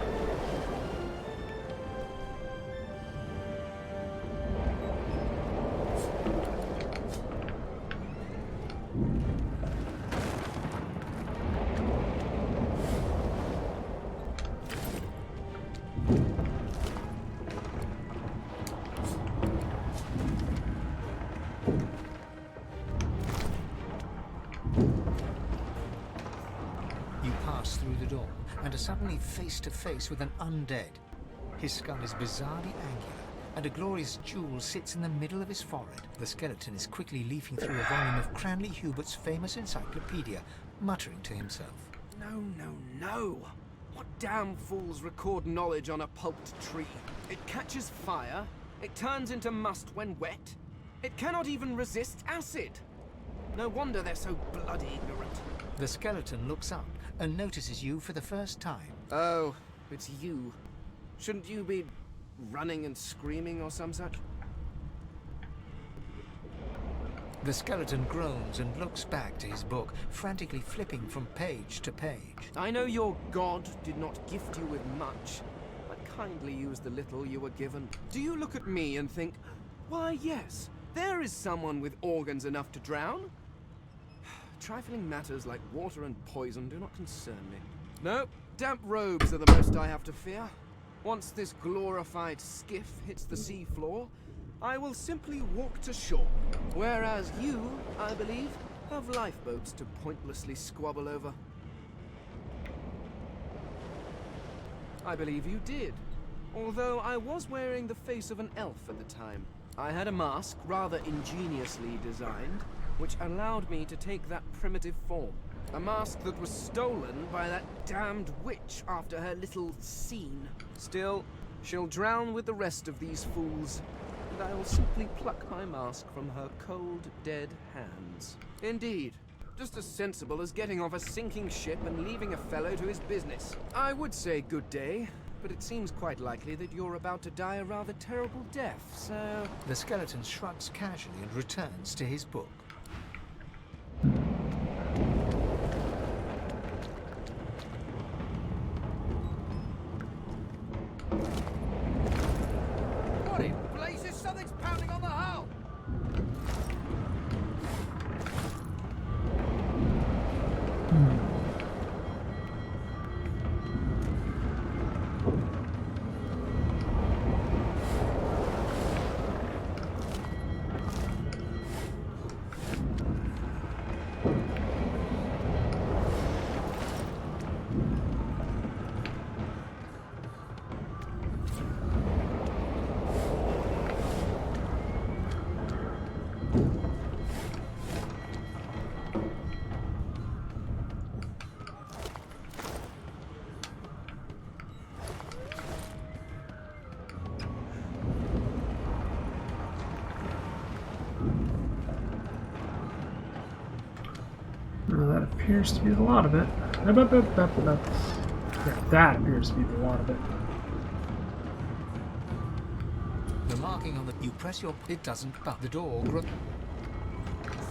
You pass through the door and are suddenly face to face with an undead. His skull is bizarrely angular, and a glorious jewel sits in the middle of his forehead. The skeleton is quickly leafing through a volume of Cranley Hubert's famous encyclopedia, muttering to himself. No, no, no! What damn fools record knowledge on a pulped tree? It catches fire, it turns into must when wet, it cannot even resist acid! No wonder they're so bloody ignorant. The skeleton looks up and notices you for the first time. Oh, it's you. Shouldn't you be running and screaming or some such? The skeleton groans and looks back to his book, frantically flipping from page to page. I know your god did not gift you with much, but kindly use the little you were given. Do you look at me and think, why yes, there is someone with organs enough to drown? Trifling matters like water and poison do not concern me. No, damp robes are the most I have to fear. Once this glorified skiff hits the sea floor, I will simply walk to shore. Whereas you, I believe, have lifeboats to pointlessly squabble over. I believe you did. Although I was wearing the face of an elf at the time. I had a mask, rather ingeniously designed, which allowed me to take that primitive form. A mask that was stolen by that damned witch after her little scene. Still, she'll drown with the rest of these fools, and I will simply pluck my mask from her cold, dead hands. Indeed, just as sensible as getting off a sinking ship and leaving a fellow to his business. I would say good day, but it seems quite likely that you're about to die a rather terrible death, so... The skeleton shrugs casually and returns to his book. What in blazes? Something's pounding on the hull! Well, that appears to be the lot of it. Yeah, that appears to be the lot of it. The marking on the... You press your... It doesn't but the door...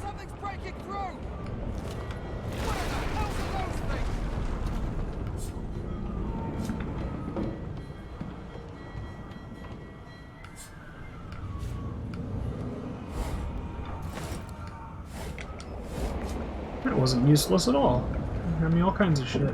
Something's breaking through! What in the hell's are those things? That wasn't useless at all. I mean, all kinds of shit.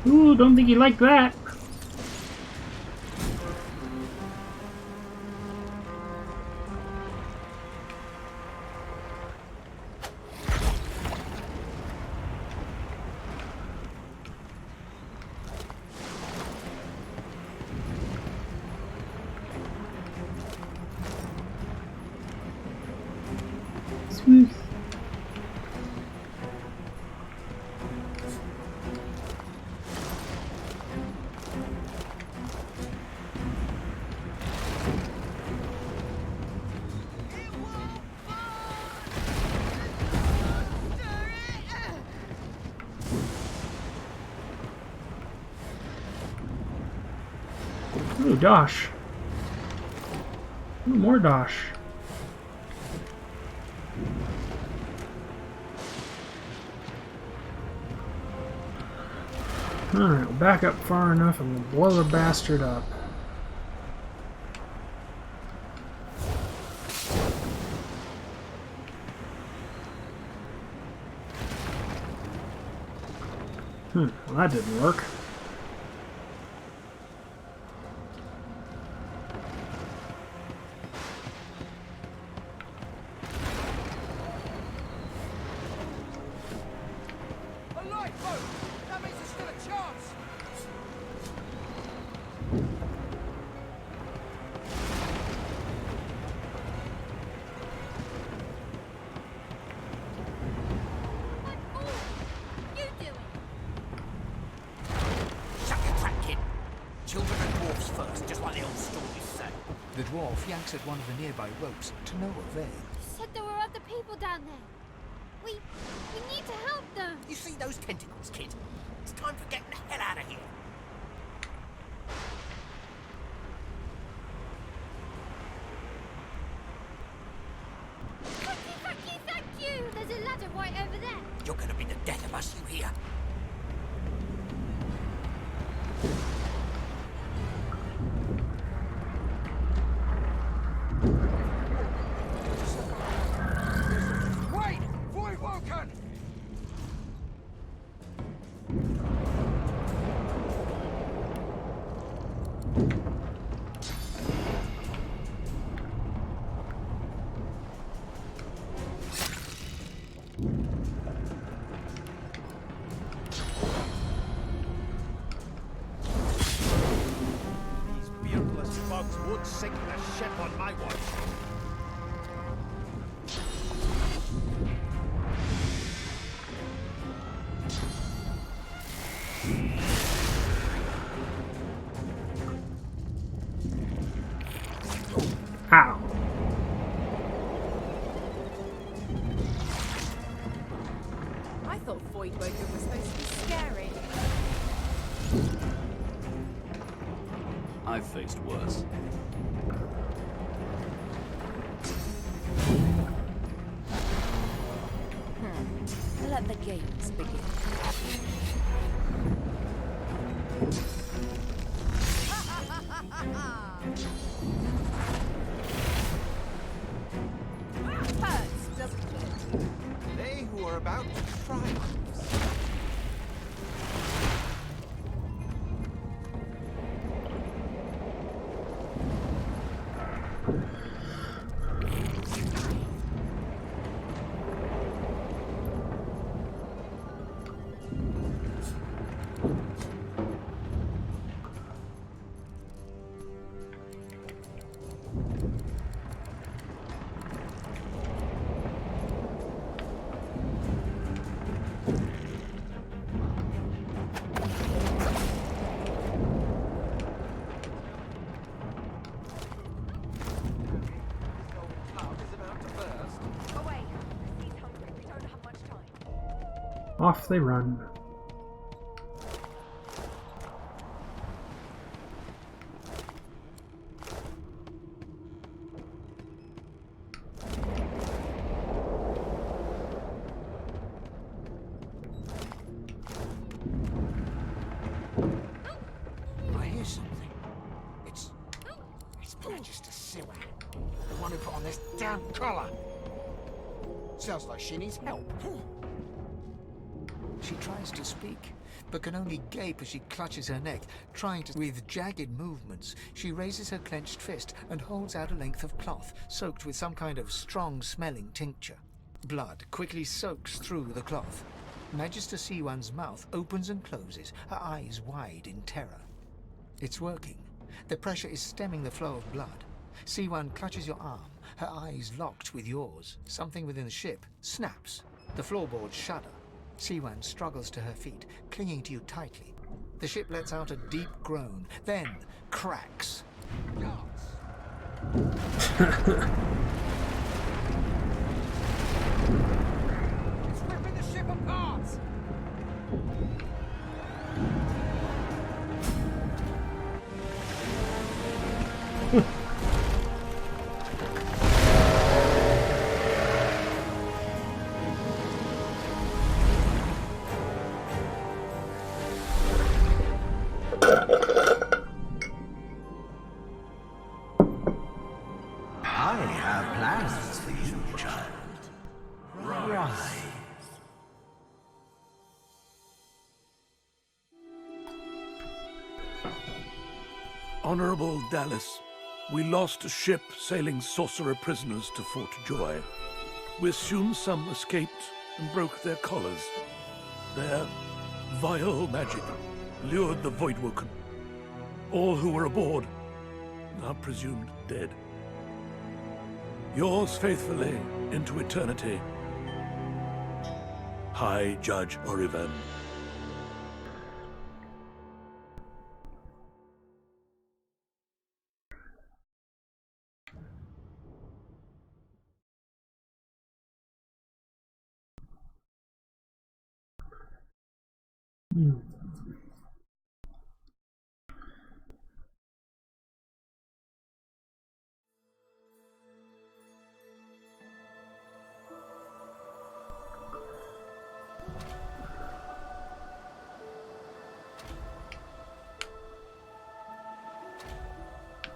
Ooh, don't think you like that. Smooth. Ooh, dosh. Ooh, more dosh. Alright, we'll back up far enough and we'll blow the bastard up. Well, that didn't work. The dwarf yanks at one of the nearby ropes to no avail. You said there were other people down there. We need to help them. You see those tentacles, kid? It's time for getting the hell out of here. Thank you! There's a ladder right over there. You're gonna be the death of us, you hear? Wait! Void Woken! These beardless bugs won't sink the ship on my watch. Ow. I thought Void Woken was supposed to be scary. I've faced worse. Let the games begin. Hurts, doesn't it? They who are about to triumph. Off they run. I hear something. It's Magister Siwa, the one who put on this damn collar. Sounds like she needs help. She tries to speak, but can only gape as she clutches her neck, trying to... With jagged movements, she raises her clenched fist and holds out a length of cloth, soaked with some kind of strong-smelling tincture. Blood quickly soaks through the cloth. Magister Siwan's mouth opens and closes, her eyes wide in terror. It's working. The pressure is stemming the flow of blood. Siwan clutches your arm, her eyes locked with yours. Something within the ship snaps. The floorboards shudder. Siwan struggles to her feet, clinging to you tightly. The ship lets out a deep groan, then cracks. It's ripping the ship apart! I have plans for you, child. Rise. Honorable Dallas, we lost a ship sailing sorcerer prisoners to Fort Joy. We assume some escaped and broke their collars. Their vile magic lured the Voidwoken. All who were aboard are presumed dead. Yours faithfully into eternity, High Judge Orivan.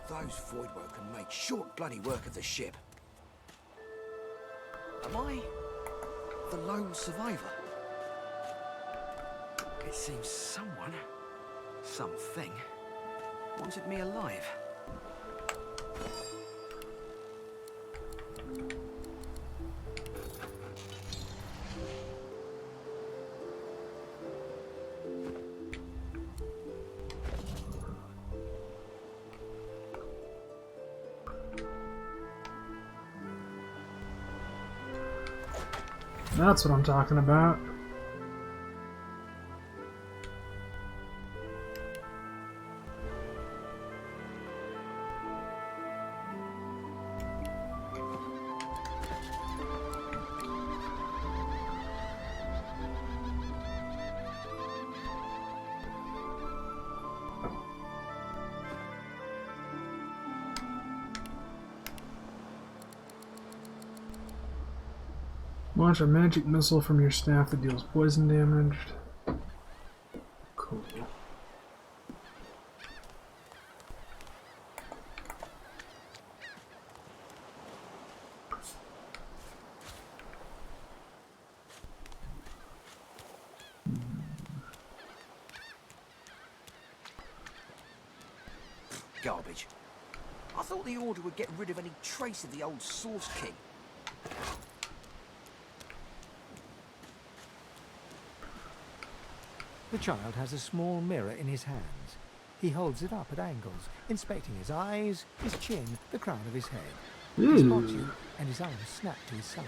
Those Voidwoken made short bloody work of the ship. Am I the lone survivor? It seems someone, something, wanted me alive. That's what I'm talking about. Launch a magic missile from your staff that deals poison damage. Cool. Garbage. I thought the Order would get rid of any trace of the old Source King. The child has a small mirror in his hands. He holds it up at angles, inspecting his eyes, his chin, the crown of his head. He spots you, and his arms snap to his sides.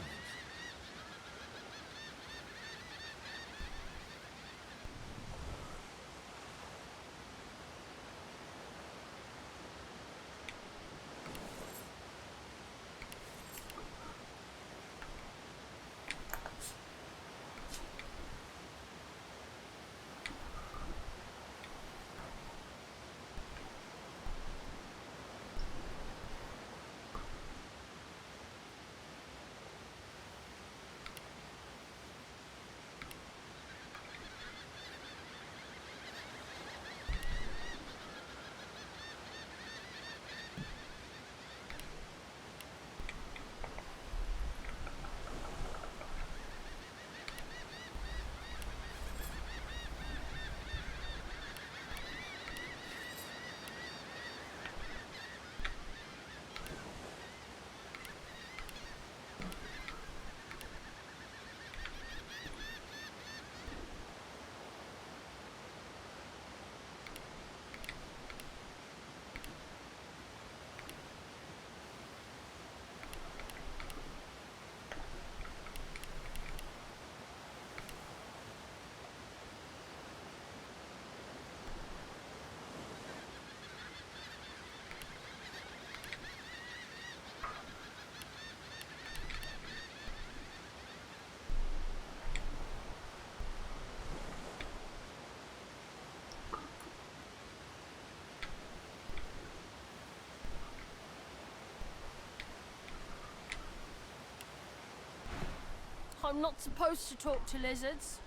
I'm not supposed to talk to lizards.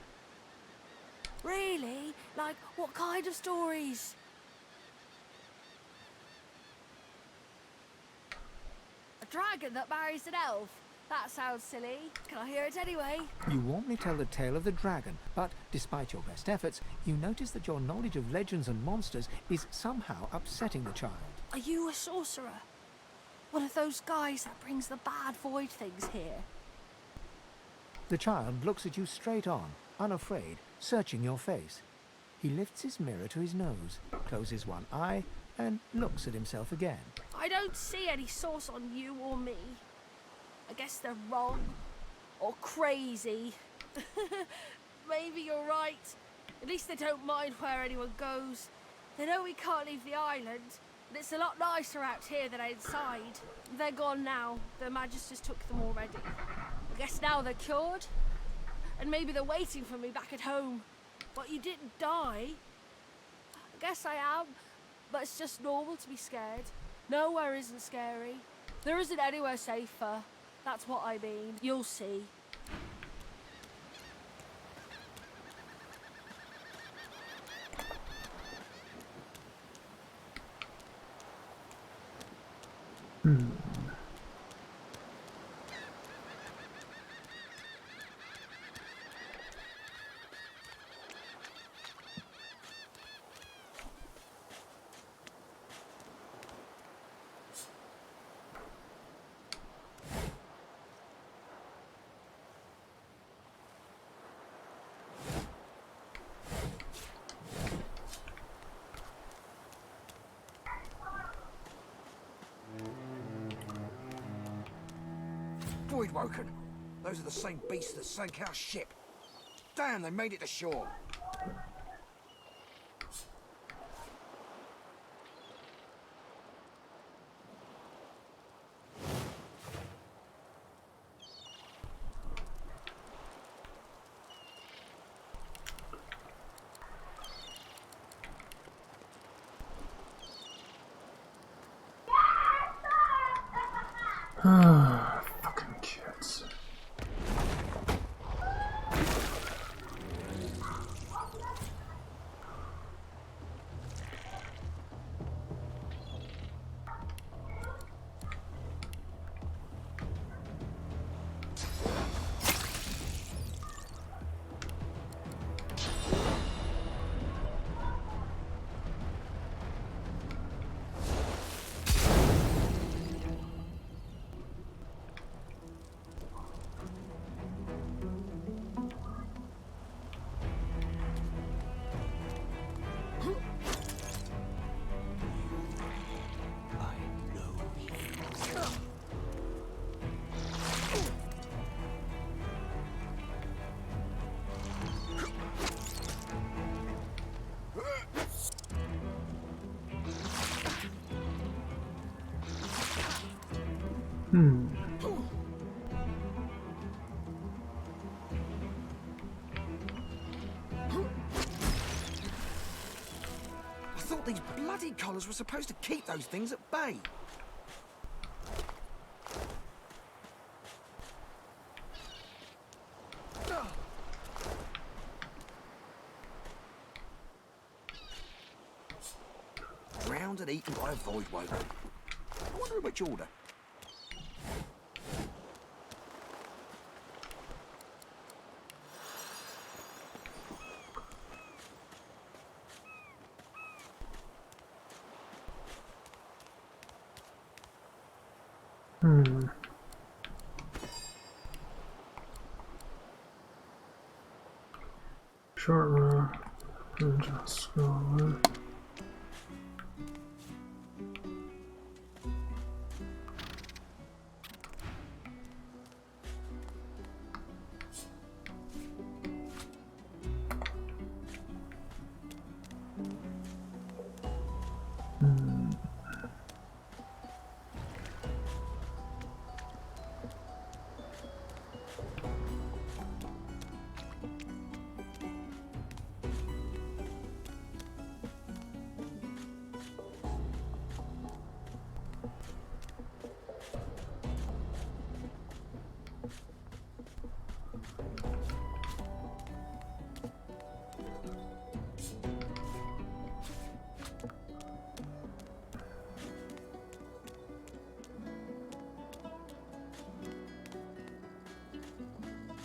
Really? Like, what kind of stories? A dragon that marries an elf? That sounds silly. Can I hear it anyway? You warmly tell the tale of the dragon, but despite your best efforts, you notice that your knowledge of legends and monsters is somehow upsetting the child. Are you a sorcerer? One of those guys that brings the bad void things here? The child looks at you straight on, unafraid, searching your face. He lifts his mirror to his nose, closes one eye, and looks at himself again. I don't see any source on you or me. I guess they're wrong. Or crazy. Maybe you're right. At least they don't mind where anyone goes. They know we can't leave the island, and it's a lot nicer out here than outside. They're gone now. The Magisters took them already. I guess now they're cured. And maybe they're waiting for me back at home. But you didn't die. I guess I am. But it's just normal to be scared. Nowhere isn't scary. There isn't anywhere safer. That's what I mean. You'll see. Voidwoken! Those are the same beasts that sank our ship. Damn, they made it to shore. Fucking kids. I thought these bloody collars were supposed to keep those things at bay. Drowned and eaten by a voidwoken. I wonder in which order. Short row. Just go on.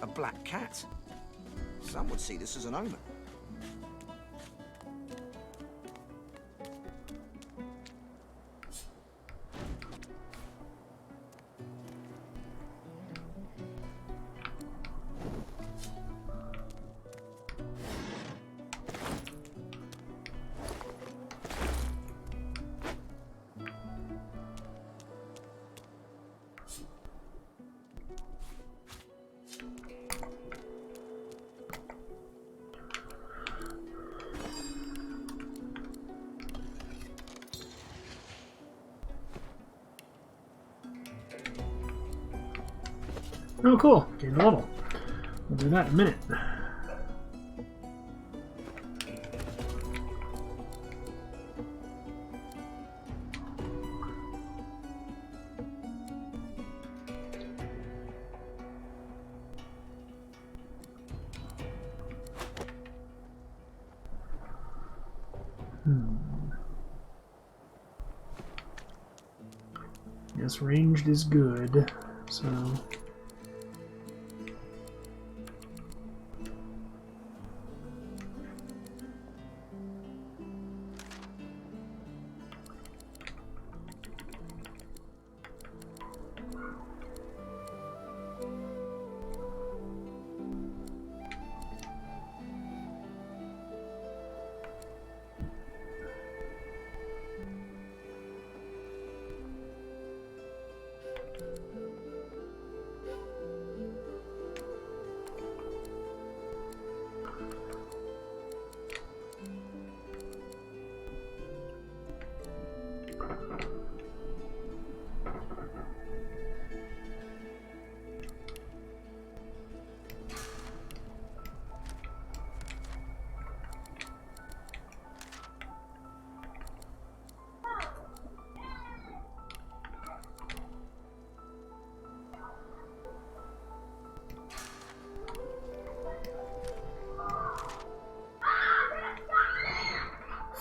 A black cat. Some would see this as an omen. Oh, cool. Gain a level. We'll do that in a minute. Yes, ranged is good, so...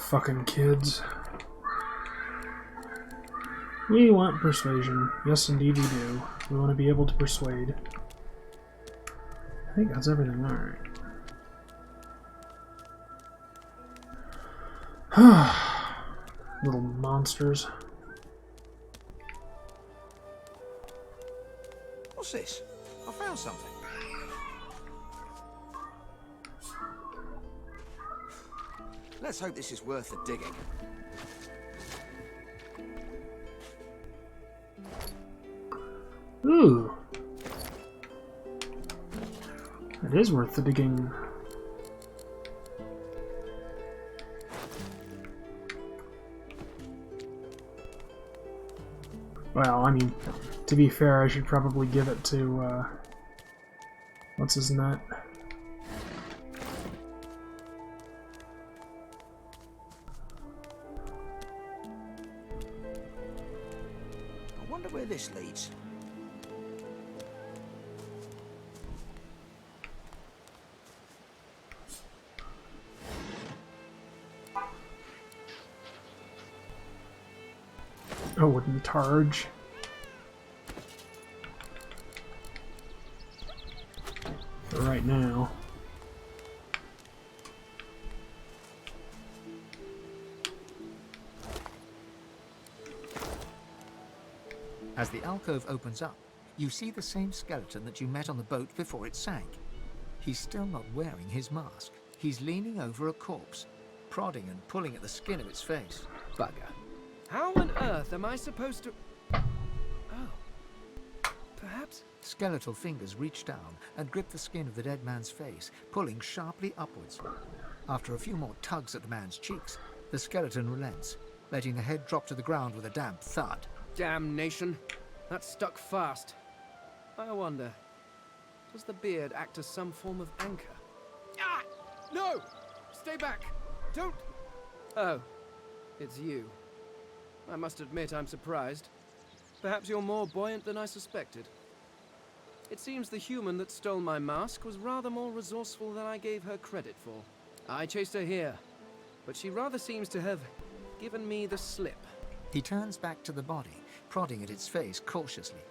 Fucking kids. We want persuasion. Yes, indeed we do. We want to be able to persuade. I think that's everything. Alright. Little monsters. What's this? I found something. Let's hope this is worth the digging. Ooh. It is worth the digging. Well, I mean, to be fair, I should probably give it to, what's his nut? I wonder where this leads. A wooden targe. For right now. As the alcove opens up, you see the same skeleton that you met on the boat before it sank. He's still not wearing his mask. He's leaning over a corpse, prodding and pulling at the skin of its face. Bugger. How on earth am I supposed to... Oh. Perhaps... Skeletal fingers reach down and grip the skin of the dead man's face, pulling sharply upwards. After a few more tugs at the man's cheeks, the skeleton relents, letting the head drop to the ground with a damp thud. Damnation. That stuck fast. I wonder, does the beard act as some form of anchor? Ah! No! Stay back! Don't... Oh, it's you. I must admit I'm surprised. Perhaps you're more buoyant than I suspected. It seems the human that stole my mask was rather more resourceful than I gave her credit for. I chased her here, but she rather seems to have given me the slip. He turns back to the body, prodding at its face cautiously.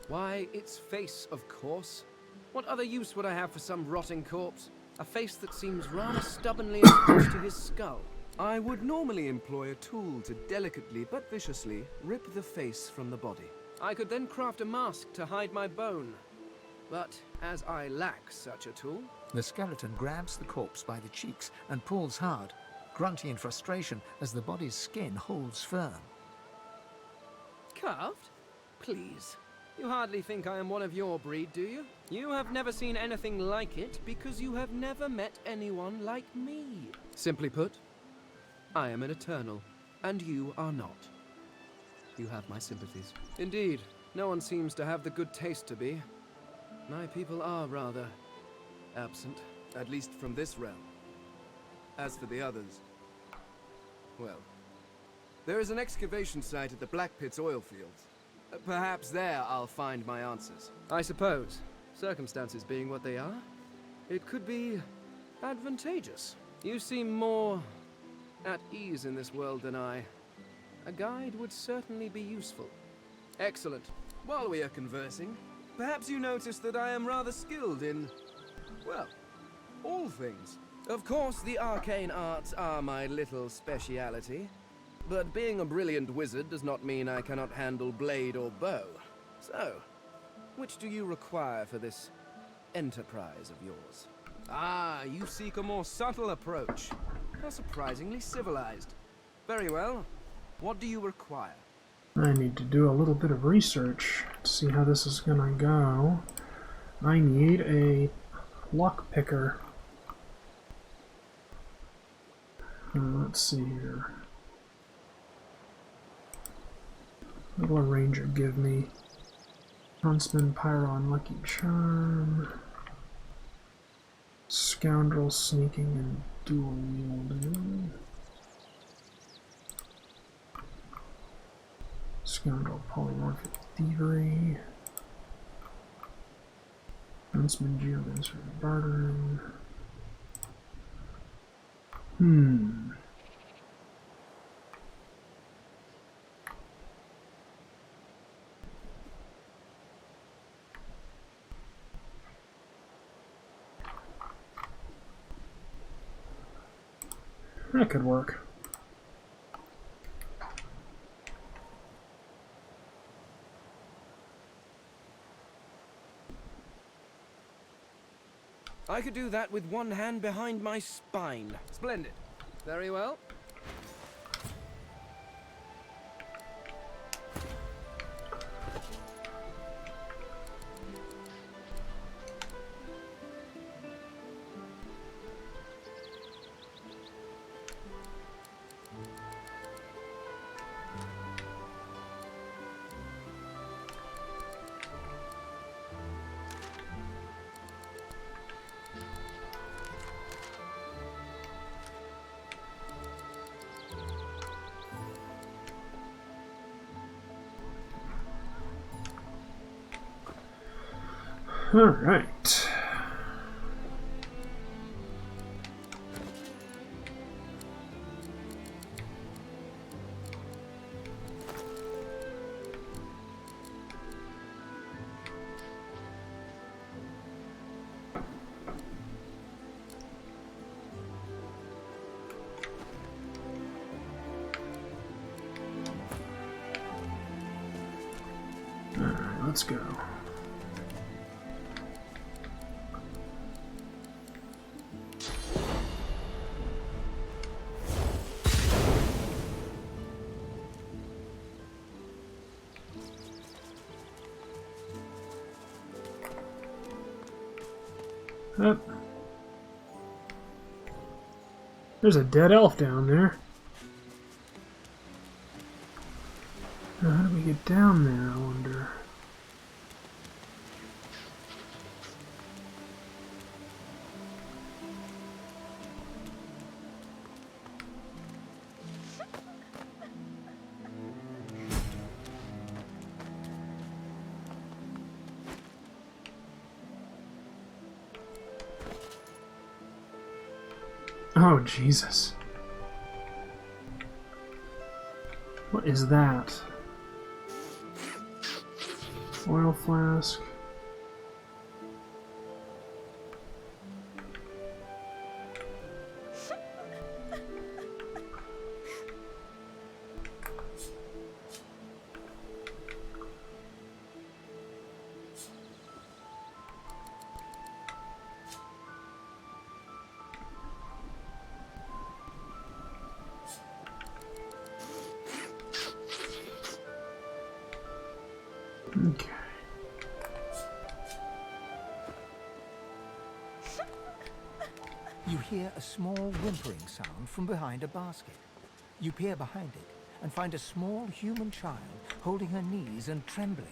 Why, its face, of course. What other use would I have for some rotting corpse? A face that seems rather stubbornly attached to his skull. I would normally employ a tool to delicately but viciously rip the face from the body. I could then craft a mask to hide my bone. But as I lack such a tool... The skeleton grabs the corpse by the cheeks and pulls hard, grunting in frustration as the body's skin holds firm. Carved? Please. You hardly think I am one of your breed, do you? You have never seen anything like it because you have never met anyone like me. Simply put, I am an eternal, and you are not. You have my sympathies. Indeed, no one seems to have the good taste to be. My people are rather absent, at least from this realm. As for the others, well, there is an excavation site at the Black Pit's oil fields. Perhaps there I'll find my answers. I suppose, circumstances being what they are, it could be advantageous. You seem more at ease in this world than I. A guide would certainly be useful. Excellent. While we are conversing, perhaps you notice that I am rather skilled in, well, all things. Of course, the arcane arts are my little speciality. But being a brilliant wizard does not mean I cannot handle blade or bow. So, which do you require for this enterprise of yours? Ah, you seek a more subtle approach. How surprisingly civilized. Very well. What do you require? I need to do a little bit of research to see how this is gonna go. I need a lock picker. Let's see here. What will a ranger give me? Huntsman, Pyro, Unlucky Charm. Scoundrel, Sneaking, and Dual Wielding. Scoundrel, Polymorphic Thievery. Huntsman, Geomancer, Bartering. That could work. I could do that with one hand behind my spine. Splendid. Very well. All right. All right, let's go. There's a dead elf down there. Now, how do we get down there, I wonder? Oh, Jesus. What is that? Oil flask. Okay. You hear a small whimpering sound from behind a basket. You peer behind it and find a small human child holding her knees and trembling.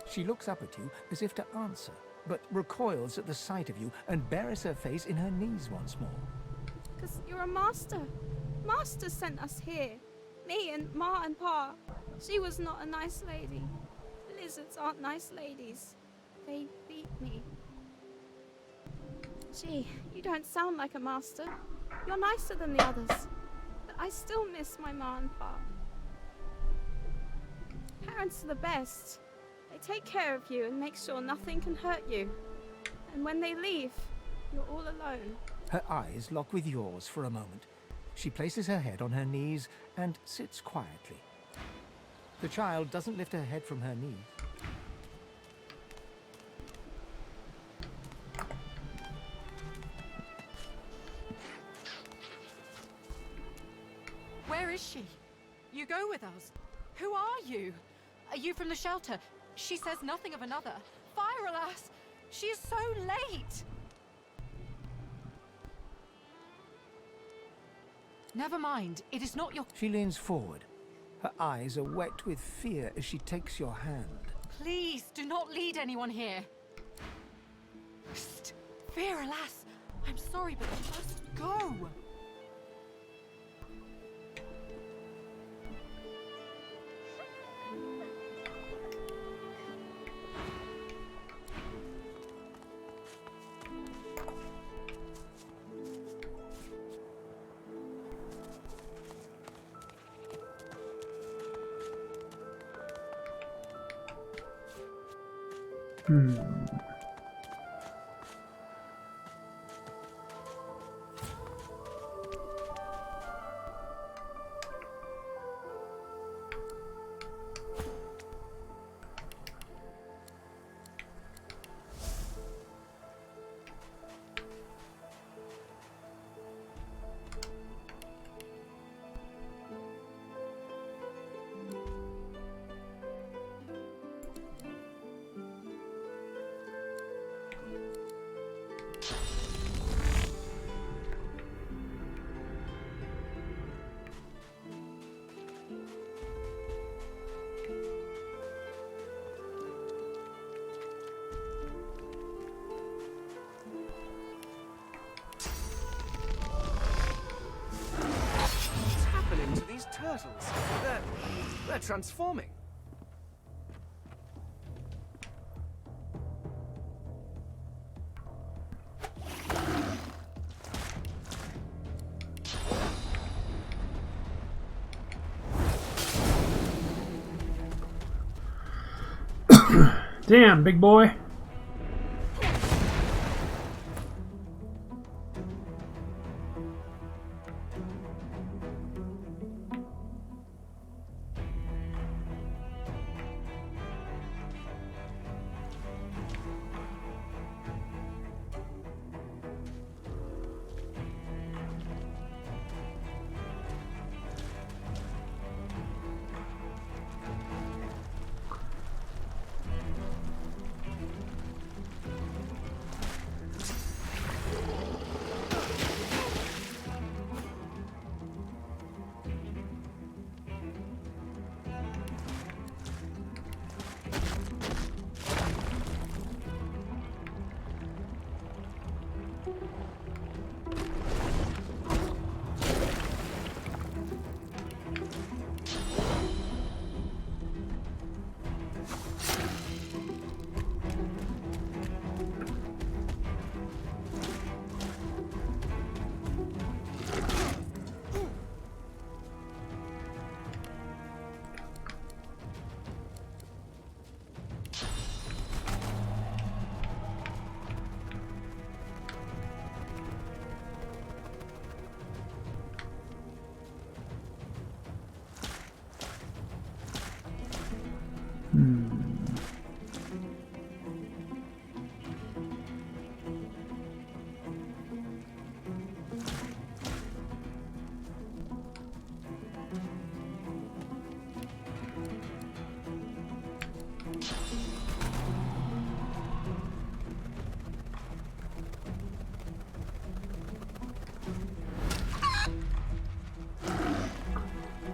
She looks up at you as if to answer, but recoils at the sight of you and buries her face in her knees once more. Because you're a master. Master sent us here. Me and Ma and Pa. She was not a nice lady. Lizards aren't nice ladies. They beat me. Gee, you don't sound like a master. You're nicer than the others. But I still miss my Ma and Pa. Parents are the best. They take care of you and make sure nothing can hurt you. And when they leave, you're all alone. Her eyes lock with yours for a moment. She places her head on her knees and sits quietly. The child doesn't lift her head from her knees. Where is she? You go with us. Who are you? Are you from the shelter? She says nothing of another. Fire, alas! She is so late! Never mind. It is not your... She leans forward. Her eyes are wet with fear as she takes your hand. Please, do not lead anyone here. Psst. Fear, alas! I'm sorry, but you must go! Turtles. They're transforming. Damn, big boy.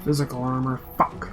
Physical armor. Fuck.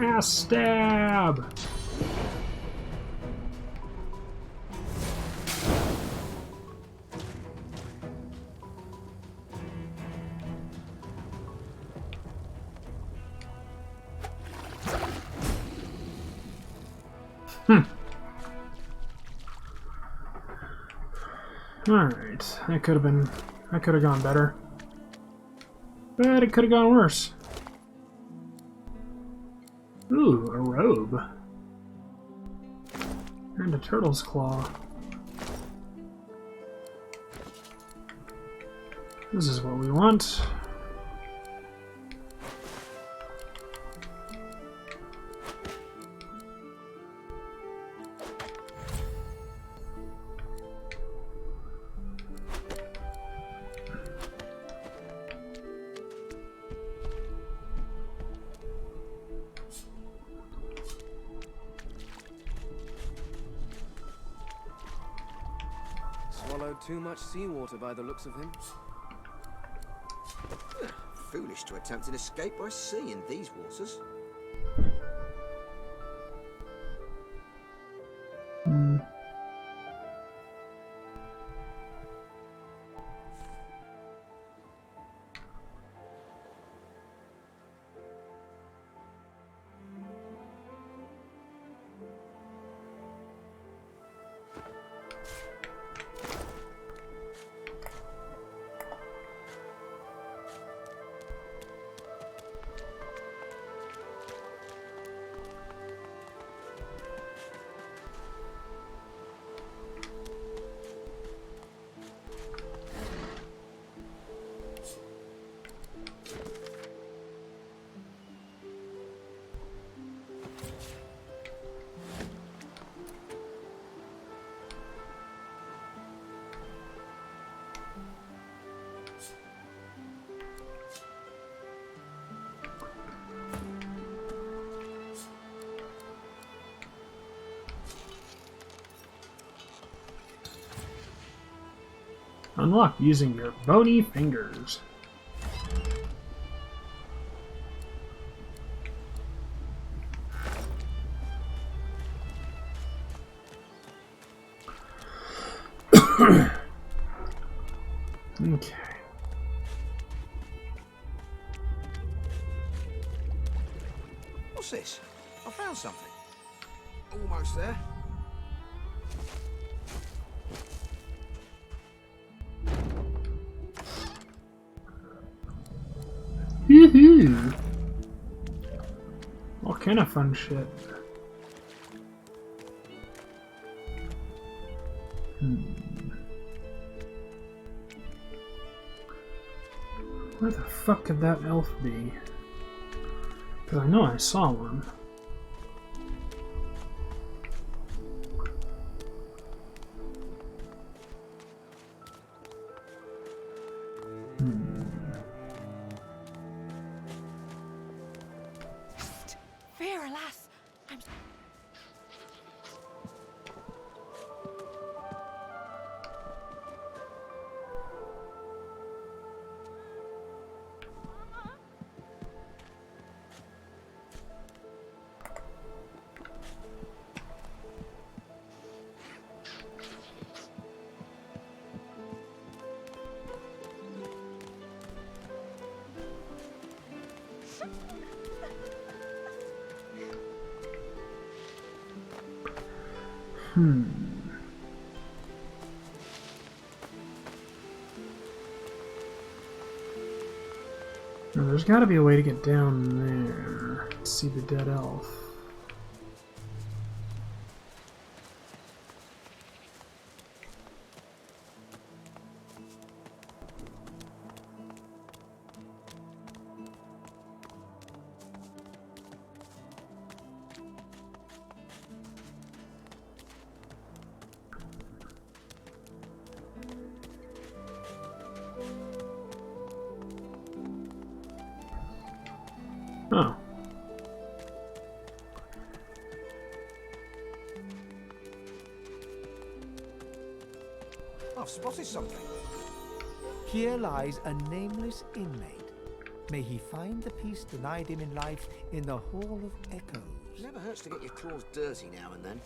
Ass stab! Alright, that could have gone better. But it could have gone worse. Ooh, a robe. And a turtle's claw. This is what we want. Swallowed too much seawater by the looks of him. Foolish to attempt an escape by sea in these waters. Unlock using your bony fingers. Okay. What's this? I found something. Almost there. Woohoo! All kind of fun shit. Where the fuck could that elf be? Because I know I saw one. Fear, alas! I'm... Now, there's got to be a way to get down there to see the dead elf. Oh. I've spotted something. Here lies a nameless inmate. May he find the peace denied him in life in the Hall of Echoes. Never hurts to get your claws dirty now and then.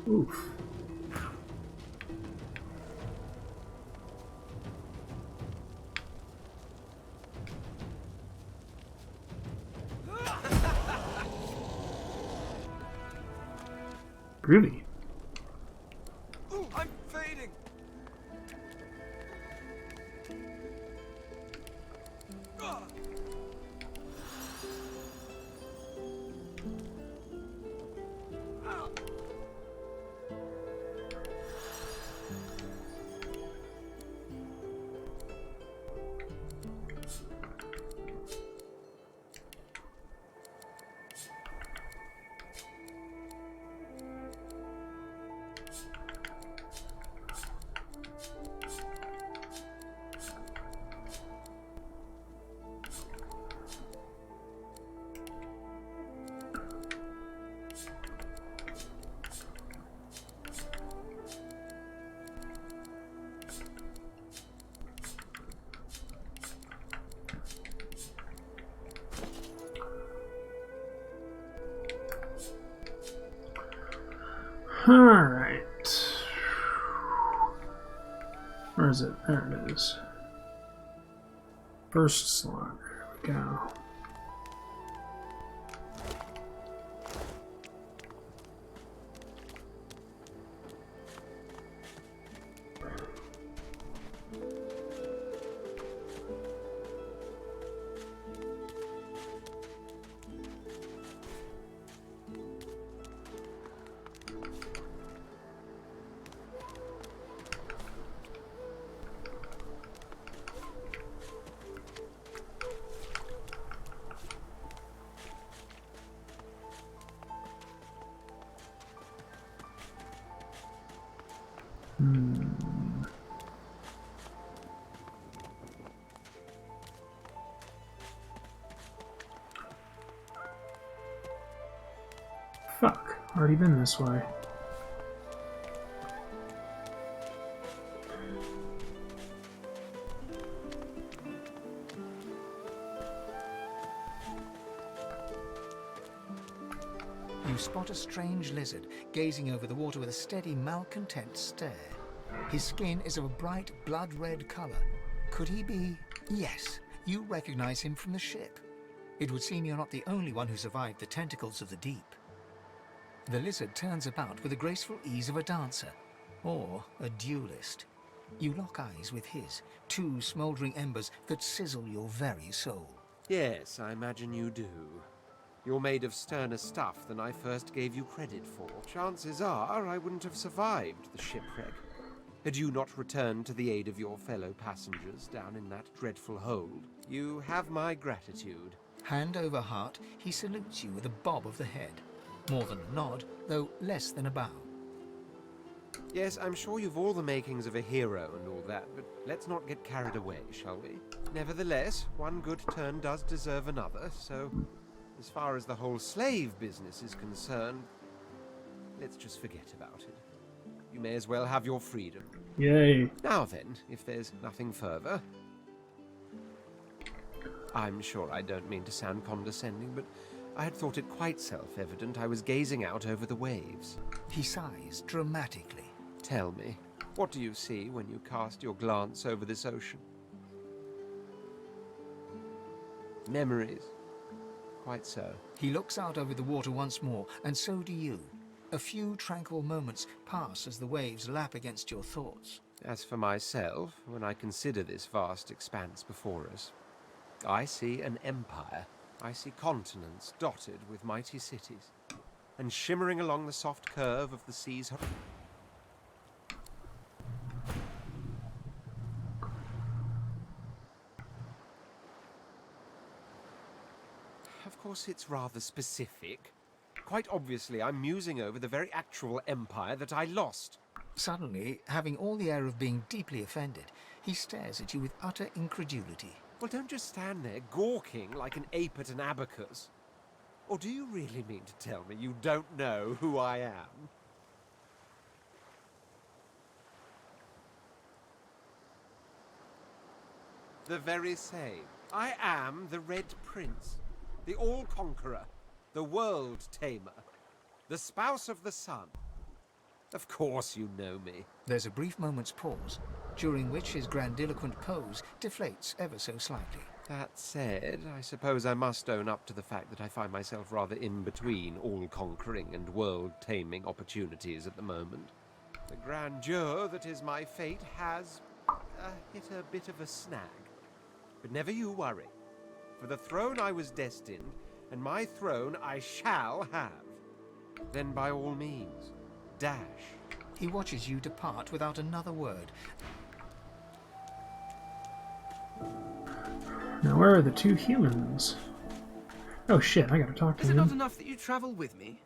Oof. Groovy. Ooh, I'm fading. Alright. Where is it? There it is. First slot. There we go. Fuck, already been this way. You spot a strange lizard gazing over the water with a steady, malcontent stare. His skin is of a bright, blood-red color. Could he be... Yes, you recognize him from the ship. It would seem you're not the only one who survived the tentacles of the deep. The lizard turns about with the graceful ease of a dancer, or a duelist. You lock eyes with his, two smouldering embers that sizzle your very soul. Yes, I imagine you do. You're made of sterner stuff than I first gave you credit for. Chances are I wouldn't have survived the shipwreck had you not returned to the aid of your fellow passengers down in that dreadful hold. You have my gratitude. Hand over heart, he salutes you with a bob of the head. More than a nod, though less than a bow. Yes, I'm sure you've all the makings of a hero and all that, but let's not get carried away, shall we? Nevertheless, one good turn does deserve another, so as far as the whole slave business is concerned, let's just forget about it. You may as well have your freedom. Yay. Now then, if there's nothing further... I'm sure I don't mean to sound condescending, but I had thought it quite self-evident I was gazing out over the waves. He sighs dramatically. Tell me, what do you see when you cast your glance over this ocean? Memories. Quite so. He looks out over the water once more, and so do you. A few tranquil moments pass as the waves lap against your thoughts. As for myself, when I consider this vast expanse before us, I see an empire. I see continents dotted with mighty cities, and shimmering along the soft curve of the sea's Of course, it's rather specific. Quite obviously, I'm musing over the very actual empire that I lost. Suddenly, having all the air of being deeply offended, he stares at you with utter incredulity. Well, don't just stand there gawking like an ape at an abacus. Or do you really mean to tell me you don't know who I am? The very same. I am the Red Prince, the All-Conqueror, the World-Tamer, the Spouse of the Sun. Of course you know me. There's a brief moment's pause, during which his grandiloquent pose deflates ever so slightly. That said, I suppose I must own up to the fact that I find myself rather in between all-conquering and world-taming opportunities at the moment. The grandeur that is my fate has hit a bit of a snag. But never you worry. For the throne I was destined, and my throne I shall have. Then by all means, dash. He watches you depart without another word. Now where are the two humans? Oh shit, I gotta talk to Is it him. not enough that you travel with me?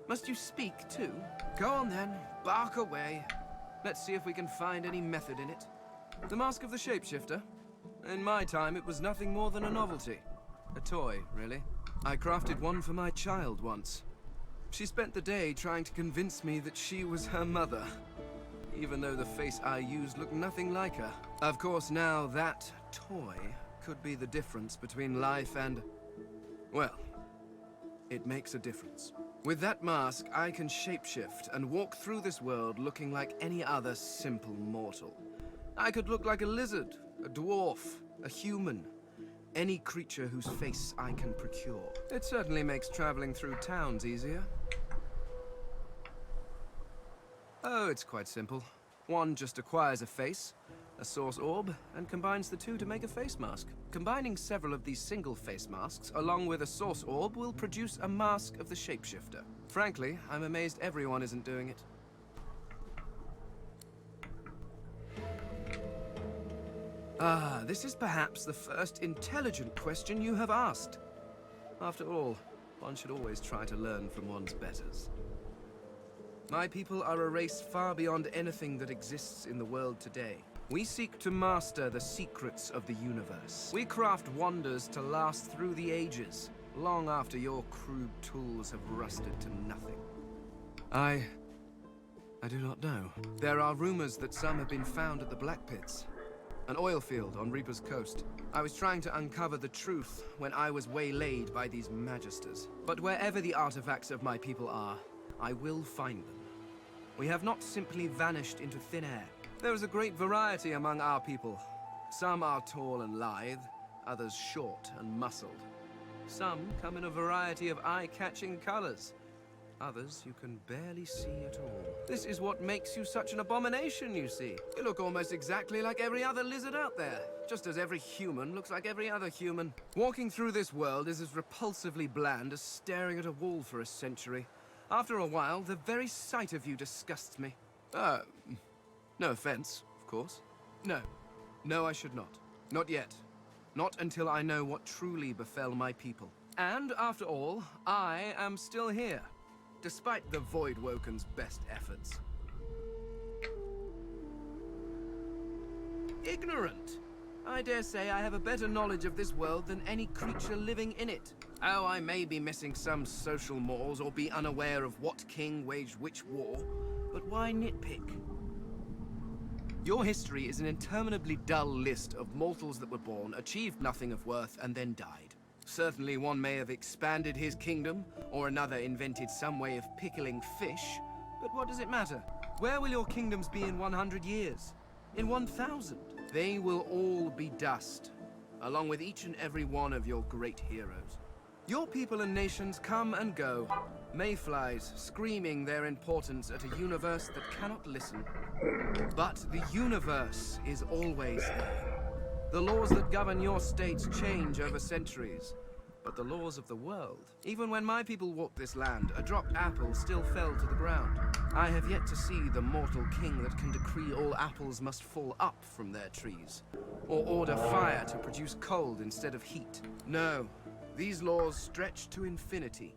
Must you speak too? Go on then, bark away. Let's see if we can find any method in it. The Mask of the Shapeshifter? In my time, it was nothing more than a novelty. A toy, really. I crafted one for my child once. She spent the day trying to convince me that she was her mother, even though the face I used looked nothing like her. Of course, now that toy could be the difference between life and... well, it makes a difference. With that mask, I can shapeshift and walk through this world looking like any other simple mortal. I could look like a lizard, a dwarf, a human, any creature whose face I can procure. It certainly makes traveling through towns easier. Oh, it's quite simple. One just acquires a face, a source orb, and combines the two to make a face mask. Combining several of these single face masks along with a source orb will produce a mask of the shapeshifter. Frankly, I'm amazed everyone isn't doing it. Ah, this is perhaps the first intelligent question you have asked. After all, one should always try to learn from one's betters. My people are a race far beyond anything that exists in the world today. We seek to master the secrets of the universe. We craft wonders to last through the ages, long after your crude tools have rusted to nothing. I do not know. There are rumors that some have been found at the Black Pits. An oil field on Reaper's Coast. I was trying to uncover the truth when I was waylaid by these magisters. But wherever the artifacts of my people are, I will find them. We have not simply vanished into thin air. There is a great variety among our people. Some are tall and lithe, others short and muscled. Some come in a variety of eye-catching colors. Others you can barely see at all. This is what makes you such an abomination, you see. You look almost exactly like every other lizard out there, just as every human looks like every other human. Walking through this world is as repulsively bland as staring at a wall for a century. After a while, the very sight of you disgusts me. No offense, of course. No, I should not. Not yet. Not until I know what truly befell my people. And after all, I am still here. Despite the Voidwoken's best efforts. Ignorant! I dare say I have a better knowledge of this world than any creature living in it. Oh, I may be missing some social mores or be unaware of what king waged which war, but why nitpick? Your history is an interminably dull list of mortals that were born, achieved nothing of worth, and then died. Certainly one may have expanded his kingdom, or another invented some way of pickling fish, but what does it matter? Where will your kingdoms be in 100 years? In 1,000? They will all be dust, along with each and every one of your great heroes. Your people and nations come and go, mayflies screaming their importance at a universe that cannot listen. But the universe is always there. The laws that govern your states change over centuries, but the laws of the world, even when my people walked this land, a dropped apple still fell to the ground. I have yet to see the mortal king that can decree all apples must fall up from their trees, or order fire to produce cold instead of heat. No, these laws stretch to infinity.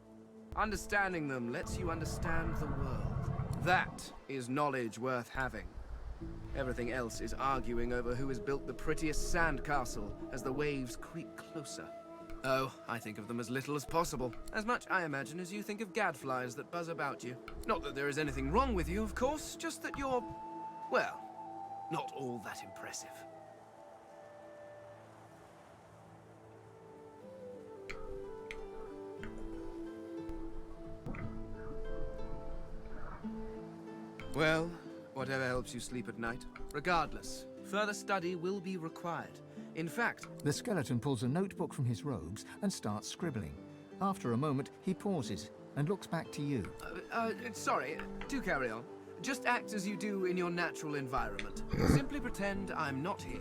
Understanding them lets you understand the world. That is knowledge worth having. Everything else is arguing over who has built the prettiest sandcastle as the waves creep closer. Oh, I think of them as little as possible. As much, I imagine, as you think of gadflies that buzz about you. Not that there is anything wrong with you, of course, just that you're, well, not all that impressive. Well, whatever helps you sleep at night. Regardless, further study will be required. In fact... The skeleton pulls a notebook from his robes and starts scribbling. After a moment, he pauses and looks back to you. Sorry, do carry on. Just act as you do in your natural environment. Simply pretend I'm not here.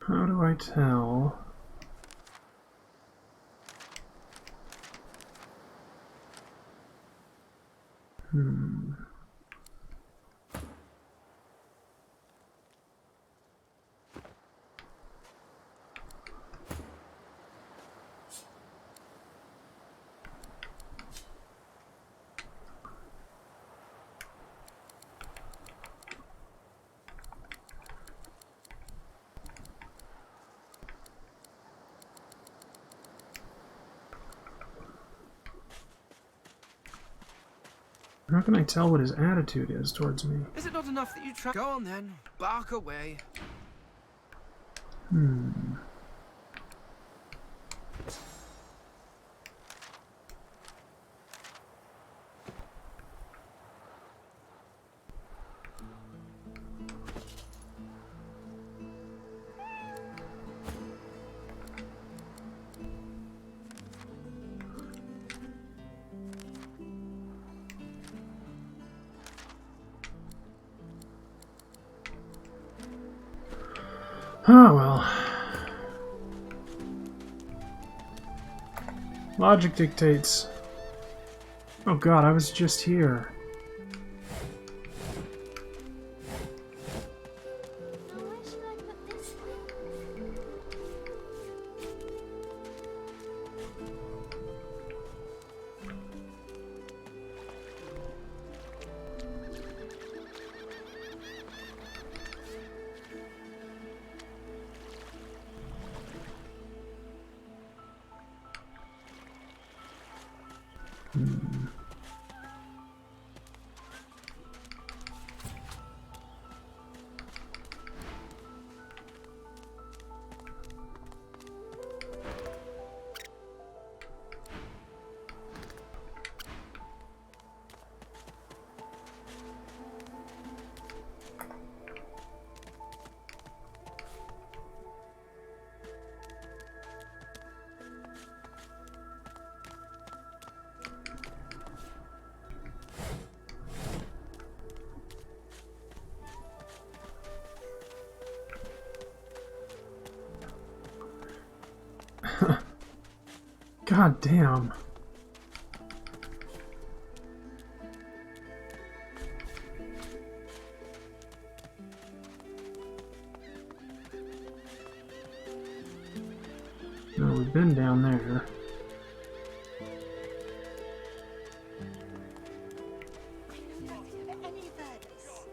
How do I tell? How can I tell what his attitude is towards me? Is it not enough that you try? Go on then, bark away. Oh well. Logic dictates. Oh god, I was just here. Where should I put this God damn. No, we've been down there.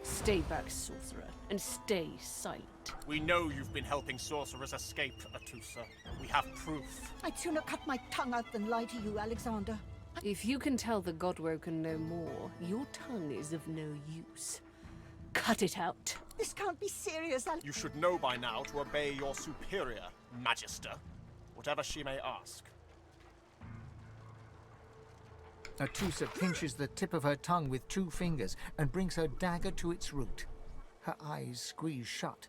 Stay back, sorcerer, and stay silent. We know you've been helping sorcerers escape, Atusa. We have proof. I'd sooner cut my tongue out than lie to you, Alexander. If you can tell the Godwoken no more, your tongue is of no use. Cut it out. This can't be serious, You should know by now to obey your superior, Magister, whatever she may ask. Atusa pinches the tip of her tongue with 2 fingers and brings her dagger to its root. Her eyes squeeze shut.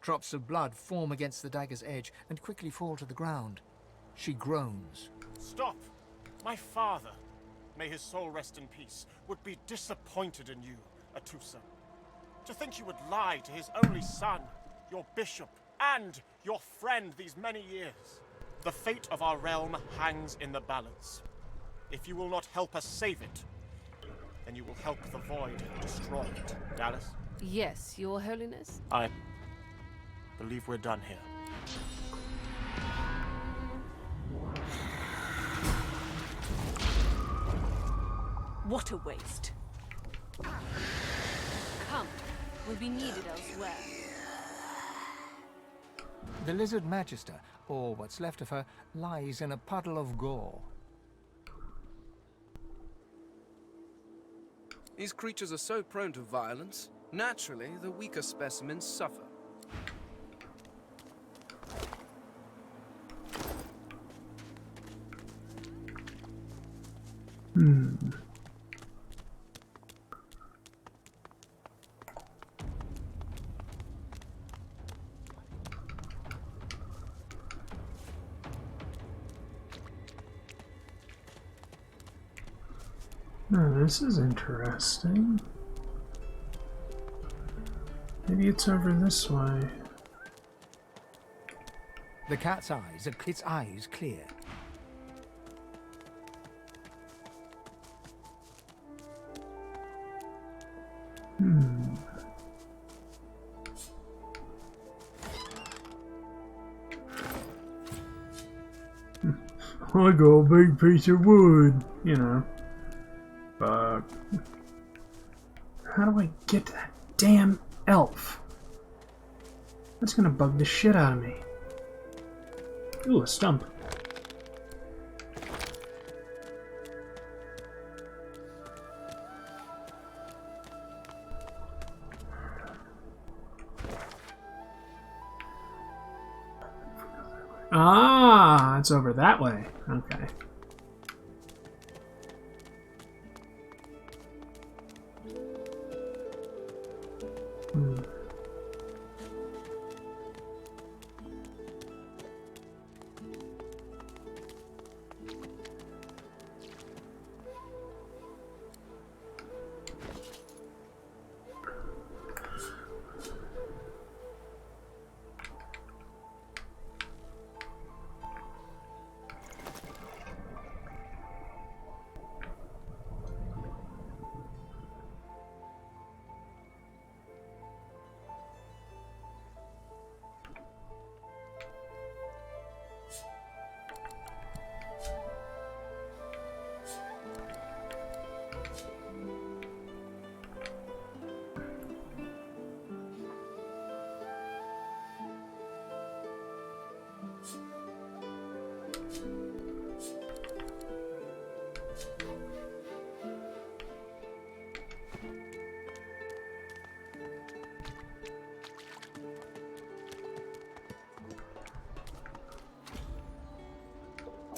Drops of blood form against the dagger's edge and quickly fall to the ground. She groans. Stop! My father, may his soul rest in peace, would be disappointed in you, Atusa. To think you would lie to his only son, your bishop, and your friend these many years. The fate of our realm hangs in the balance. If you will not help us save it, then you will help the Void destroy it. Dallas? Yes, Your Holiness? I believe we're done here. What a waste. Come, we'll be needed elsewhere. The Lizard Magister, or what's left of her, lies in a puddle of gore. These creatures are so prone to violence. Naturally, the weaker specimens suffer. Oh, this is interesting. Maybe it's over this way. The cat's eyes clear. I got a big piece of wood, you know. Fuck. How do I get to that damn elf? That's gonna bug the shit out of me. Ooh, a stump. Ah, it's over that way. Okay.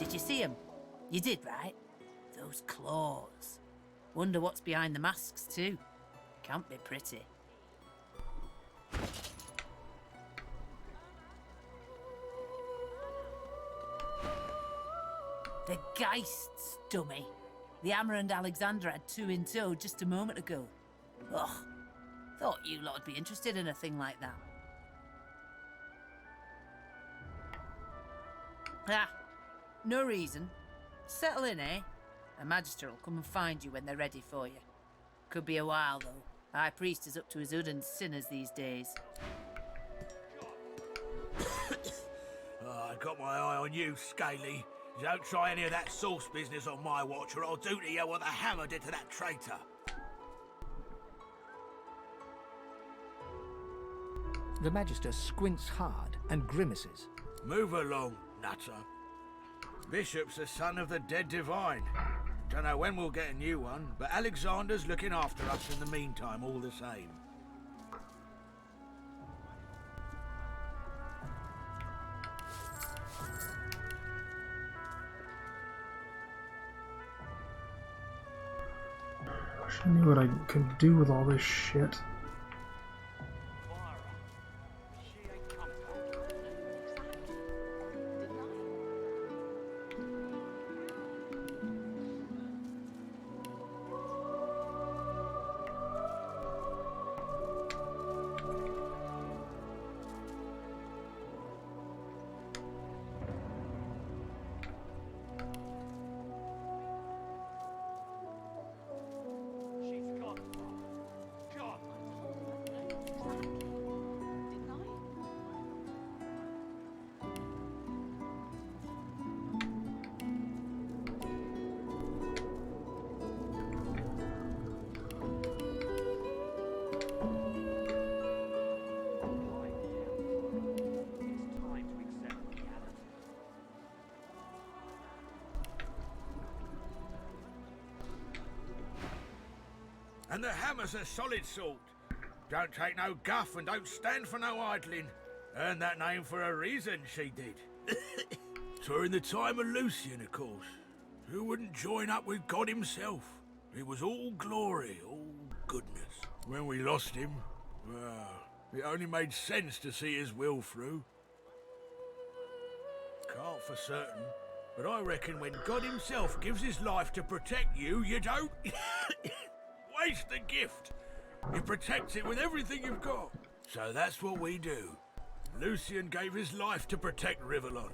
Did you see them? You did, right? Those claws. Wonder what's behind the masks, too. Can't be pretty. The Geists, dummy. The Hammer and Alexander had 2 in tow just a moment ago. Ugh. Thought you lot would be interested in a thing like that. Ah, no reason. Settle in, eh? A magister will come and find you when they're ready for you. Could be a while, though. High priest is up to his hood and sinners these days. I got my eye on you, Scaly. Don't try any of that sauce business on my watch, or I'll do to you what the hammer did to that traitor. The Magister squints hard and grimaces. Move along, nutter. Bishop's the son of the dead divine. Don't know when we'll get a new one, but Alexander's looking after us in the meantime, all the same. Wish I knew what I could do with all this shit. And the hammer's a solid sort. Don't take no guff and don't stand for no idling. Earned that name for a reason, she did. During the time of Lucian, of course. Who wouldn't join up with God himself? It was all glory, all goodness. When we lost him, well, it only made sense to see his will through. Can't for certain, but I reckon when God himself gives his life to protect you, you don't waste the gift. You protect it with everything you've got. So that's what we do. Lucian gave his life to protect Rivellon.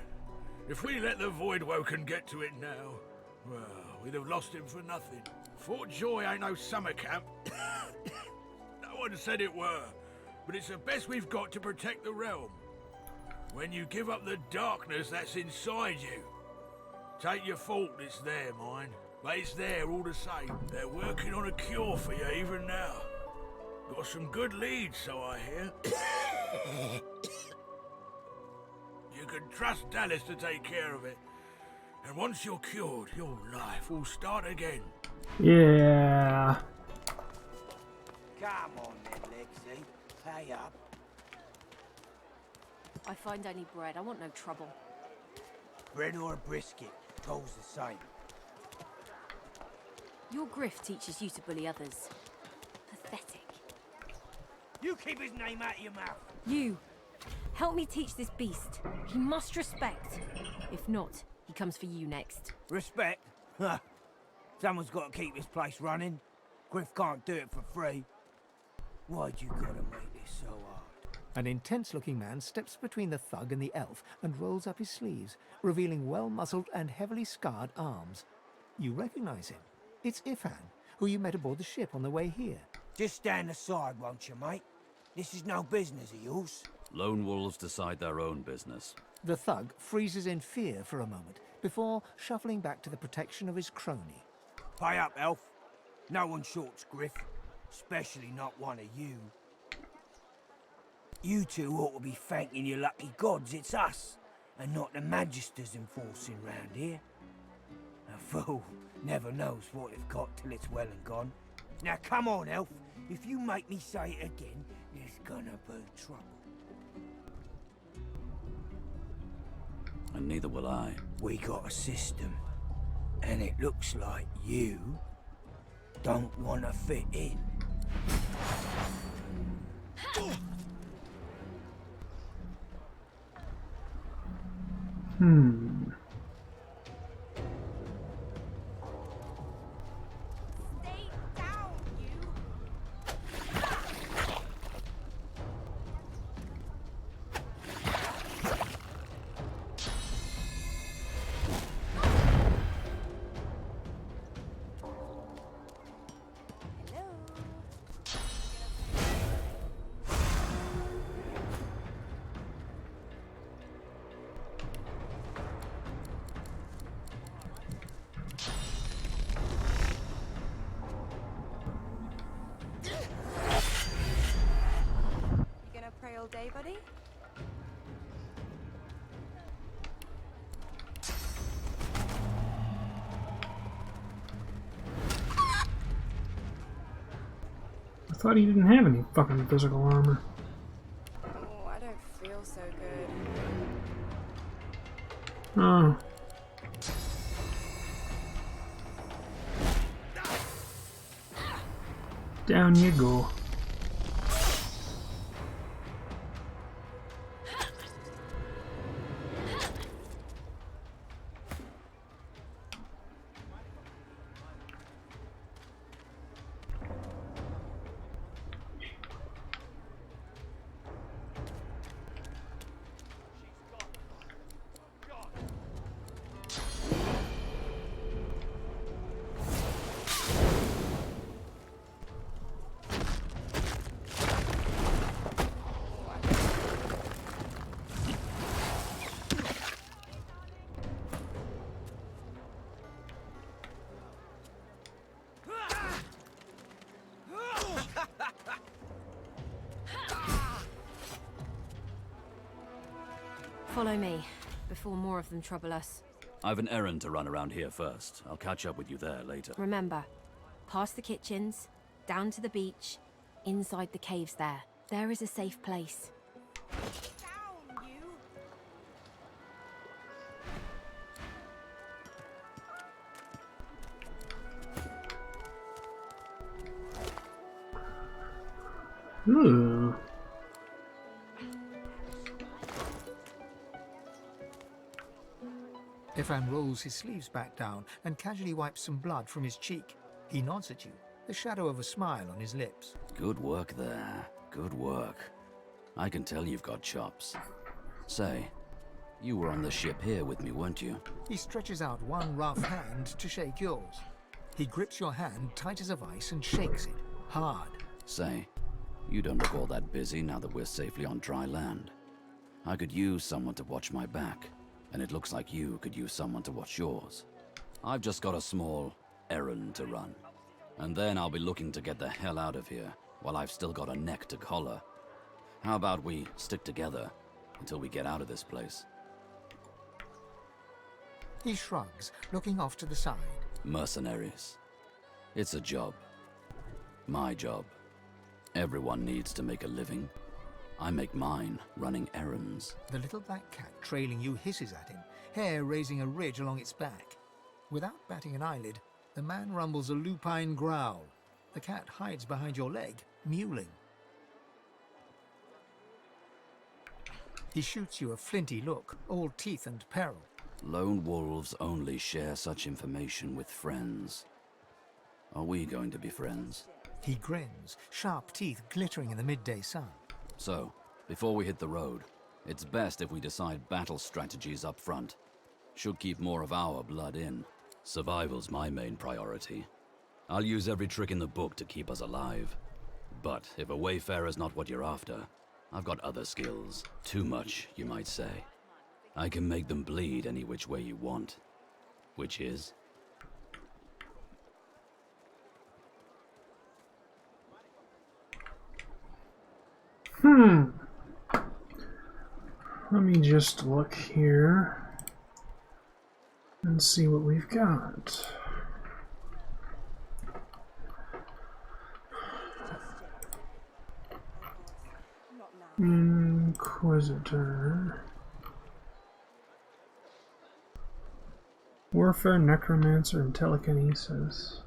If we let the Voidwoken get to it now, well, we'd have lost him for nothing. Fort Joy ain't no summer camp. No one said it were, but it's the best we've got to protect the realm. When you give up the darkness that's inside you, take your fault, it's there, mind. But it's there all the same. They're working on a cure for you even now. Got some good leads, so I hear. You can trust Dallas to take care of it. And once you're cured, your life will start again. Yeah. Come on then, Lexi. Pay up. I find any bread. I want no trouble. Bread or brisket, toll's the same. Your grift teaches you to bully others. Pathetic. You keep his name out of your mouth. You. Help me teach this beast. He must respect. If not, he comes for you next. Respect? Huh. Someone's got to keep this place running. Griff can't do it for free. Why'd you gotta make this so hard? An intense-looking man steps between the thug and the elf and rolls up his sleeves, revealing well-muscled and heavily scarred arms. You recognize him. It's Ifan, who you met aboard the ship on the way here. Just stand aside, won't you, mate? This is no business of yours. Lone wolves decide their own business. The thug freezes in fear for a moment before shuffling back to the protection of his crony. Pay up, elf. No one shorts Griff, especially not one of you. You two ought to be thanking your lucky gods it's us, and not the Magisters enforcing round here. A fool never knows what they've got till it's well and gone. Now come on, elf. If you make me say it again, there's gonna be trouble. and neither will I. We got a system, and it looks like you don't want to fit in. Pray all day, buddy? I thought he didn't have any fucking physical armor. Oh, I don't feel so good. Oh. Down you go. Follow me, before more of them trouble us. I've an errand to run around here first. I'll catch up with you there later. Remember, past the kitchens, down to the beach, inside the caves there. There is a safe place. Ooh. Ifan rolls his sleeves back down and casually wipes some blood from his cheek. He nods at you, the shadow of a smile on his lips. Good work there. Good work. I can tell you've got chops. Say, you were on the ship here with me, weren't you? He stretches out one rough hand to shake yours. He grips your hand tight as a vice and shakes it, hard. Say, you don't look all that busy now that we're safely on dry land. I could use someone to watch my back, and it looks like you could use someone to watch yours. I've just got a small errand to run, and then I'll be looking to get the hell out of here while I've still got a neck to collar. How about we stick together until we get out of this place? He shrugs, looking off to the side. Mercenaries. It's a job. My job. Everyone needs to make a living. I make mine running errands. The little black cat trailing you hisses at him, hair raising a ridge along its back. Without batting an eyelid, the man rumbles a lupine growl. The cat hides behind your leg, mewling. He shoots you a flinty look, all teeth and peril. Lone wolves only share such information with friends. Are we going to be friends? He grins, sharp teeth glittering in the midday sun. So, before we hit the road, it's best if we decide battle strategies up front. Should keep more of our blood in. Survival's my main priority. I'll use every trick in the book to keep us alive. But if a wayfarer's not what you're after, I've got other skills. Too much, you might say. I can make them bleed any which way you want. Which is? Let me just look here and see what we've got. Inquisitor. Warfare, necromancer, and telekinesis.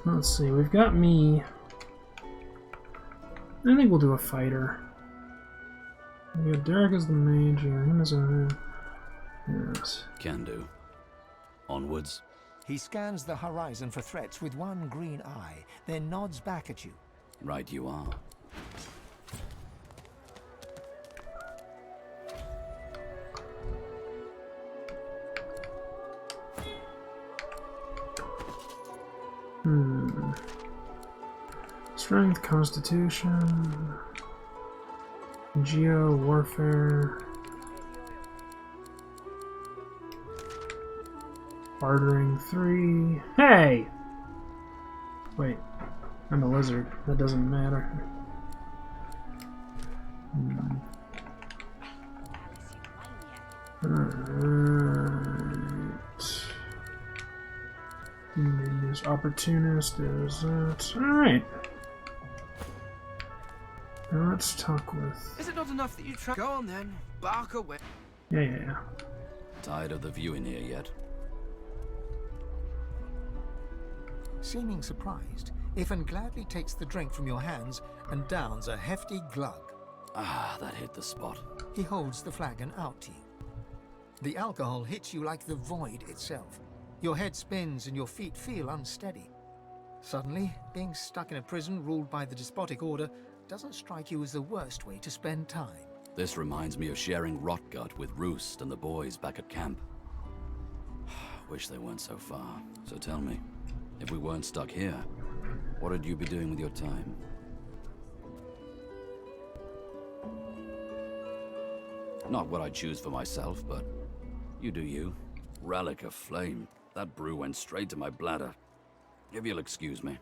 Let's see, we've got me. I think we'll do a fighter. We got Derek as the mage, yeah, him as a... Yes. Can do. Onwards. He scans the horizon for threats with one green eye, then nods back at you. Right you are. Strength, Constitution, Geo, Warfare, Bartering 3. Hey! Wait, I'm a lizard. That doesn't matter. Alright. There's opportunist, there's that. Alright. Now let's talk with... Is it not enough that you try? Go on then, bark away. Yeah. Tired of the view in here yet? Seeming surprised, Ifan gladly takes the drink from your hands and downs a hefty glug. Ah, that hit the spot. He holds the flagon out to you. The alcohol hits you like the void itself. Your head spins and your feet feel unsteady. Suddenly, being stuck in a prison ruled by the despotic order doesn't strike you as the worst way to spend time. This reminds me of sharing Rotgut with Roost and the boys back at camp. Wish they weren't so far. So tell me, if we weren't stuck here, what would you be doing with your time? Not what I'd choose for myself, but you do you. Relic of flame. That brew went straight to my bladder. If you'll excuse me.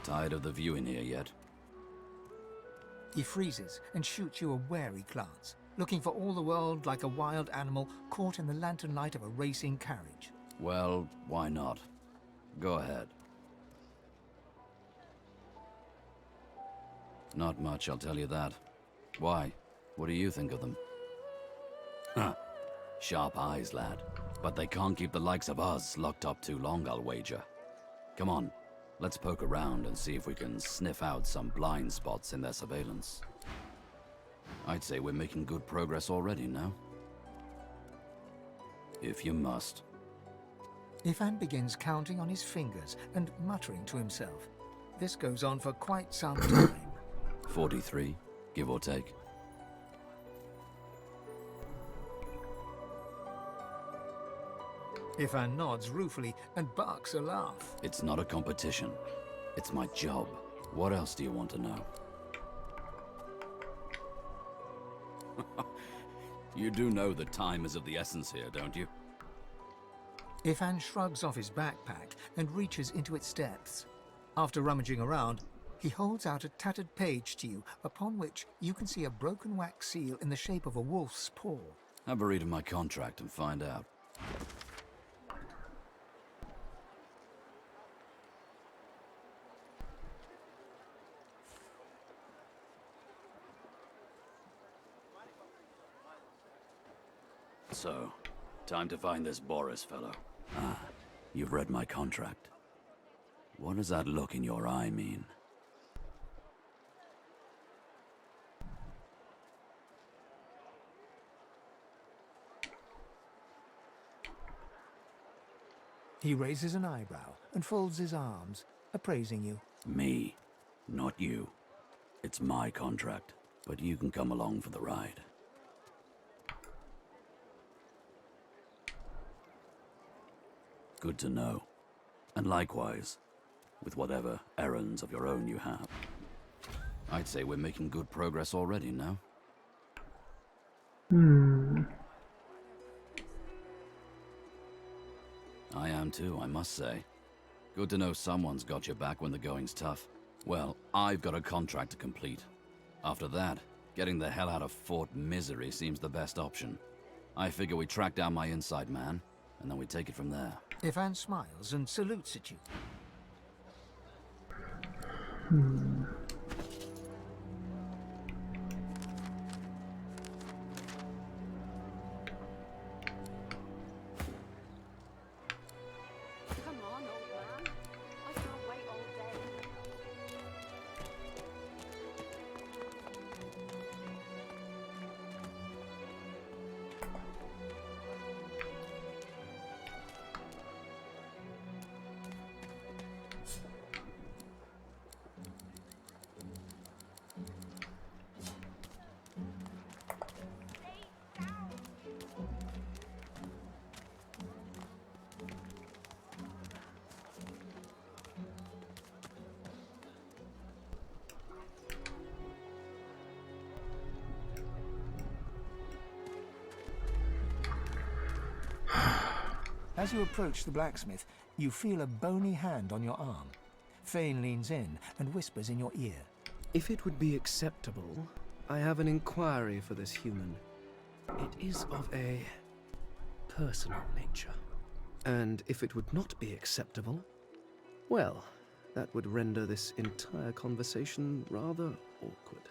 Tired of the view in here yet? He freezes and shoots you a wary glance, looking for all the world like a wild animal caught in the lantern light of a racing carriage. Well, why not? Go ahead. Not much, I'll tell you that. Why? What do you think of them? Huh. Sharp eyes, lad. But they can't keep the likes of us locked up too long, I'll wager. Come on, let's poke around and see if we can sniff out some blind spots in their surveillance. I'd say we're making good progress already, no? If you must. Ifan begins counting on his fingers and muttering to himself. This goes on for quite some time. 43, give or take. Ifan nods ruefully and barks a laugh. It's not a competition. It's my job. What else do you want to know? You do know that time is of the essence here, don't you? Ifan shrugs off his backpack and reaches into its depths. After rummaging around, he holds out a tattered page to you, upon which you can see a broken wax seal in the shape of a wolf's paw. Have a read of my contract and find out. So, time to find this Boris fellow. Ah, you've read my contract. What does that look in your eye mean? He raises an eyebrow and folds his arms, appraising you. Me, not you. It's my contract, but you can come along for the ride. Good to know. And likewise, with whatever errands of your own you have. I'd say we're making good progress already, no? one too, I must say. Good to know someone's got your back when the going's tough. Well, I've got a contract to complete. After that, getting the hell out of Fort Misery seems the best option. I figure we track down my inside man, and then we take it from there. Ivan smiles and salutes at you. Come on, old man. I can't wait all day. As you approach the blacksmith, you feel a bony hand on your arm. Fane leans in and whispers in your ear. If it would be acceptable, I have an inquiry for this human. It is of a personal nature. And if it would not be acceptable, well, that would render this entire conversation rather awkward.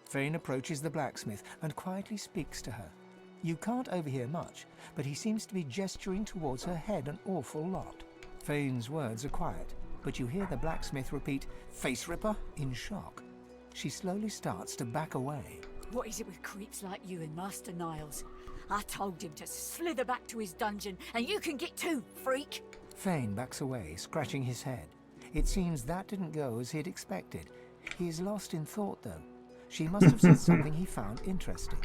Fane approaches the blacksmith and quietly speaks to her. You can't overhear much, but he seems to be gesturing towards her head an awful lot. Fane's words are quiet, but you hear the blacksmith repeat, "Face ripper," in shock. She slowly starts to back away. What is it with creeps like you and Master Niles? I told him to slither back to his dungeon, and you can get too, freak! Fane backs away, scratching his head. It seems that didn't go as he'd expected. He is lost in thought, though. She must have said something he found interesting.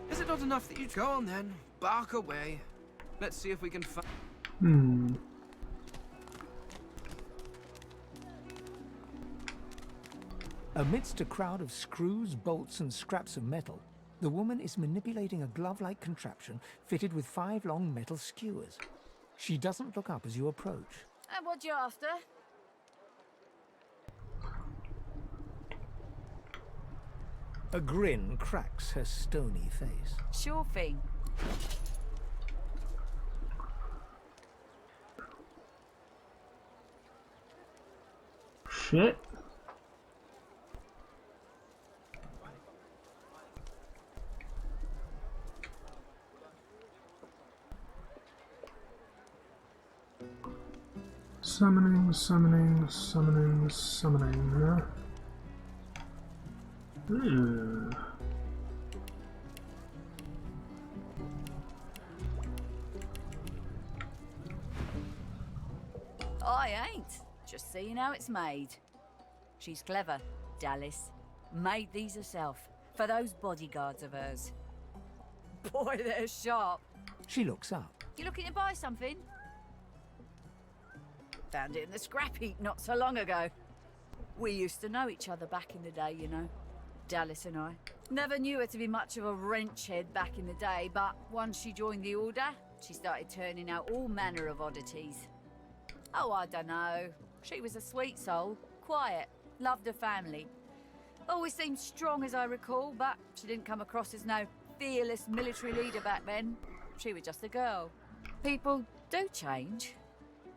Is it not enough that you go on then? Bark away. Let's see if we can find. Amidst a crowd of screws, bolts, and scraps of metal, the woman is manipulating a glove-like contraption fitted with 5 long metal skewers. She doesn't look up as you approach. And what you after? A grin cracks her stony face. Sure thing. Shit. Summoning, summoning, summoning, summoning. I ain't. Just seeing how it's made. She's clever, Dallas. Made these herself, for those bodyguards of hers. Boy, they're sharp. She looks up. You looking to buy something? Found it in the scrap heap not so long ago. We used to know each other back in the day, you know. Dallas and I. Never knew her to be much of a wrench head back in the day, but once she joined the Order, she started turning out all manner of oddities. Oh, I dunno. She was a sweet soul, quiet, loved her family. Always seemed strong as I recall, but she didn't come across as no fearless military leader back then. She was just a girl. People do change,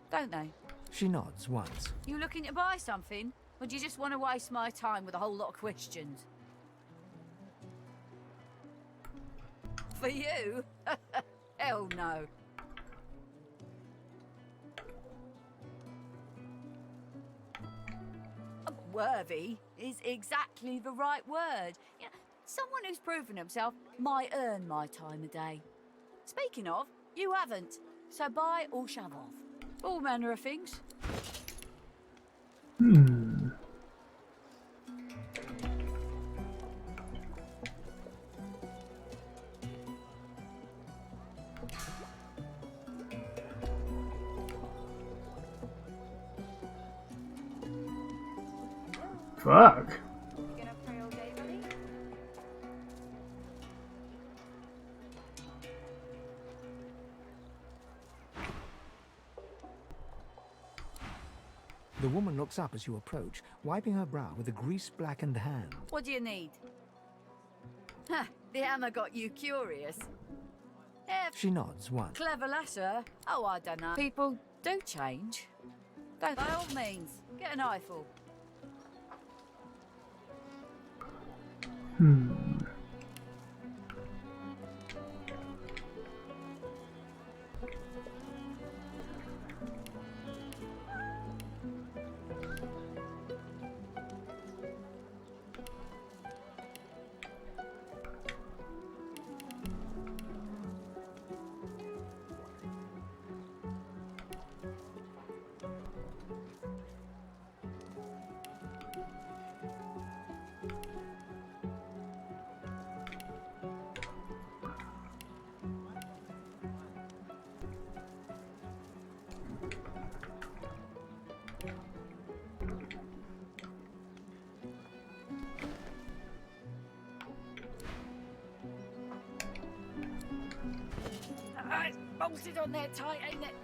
don't they? She nods once. You looking to buy something? Or do you just want to waste my time with a whole lot of questions? For you? Hell no. Worthy is exactly the right word. You know, someone who's proven himself might earn my time of day. Speaking of, you haven't. So buy or shove off. All manner of things. Fuck. The woman looks up as you approach, wiping her brow with a grease-blackened hand. What do you need? Ha! The hammer got you curious. Yeah, She nods once. clever lasher. Oh, I don't know. People do change. By all means, get an eyeful. It's bolted on there tight, ain't it?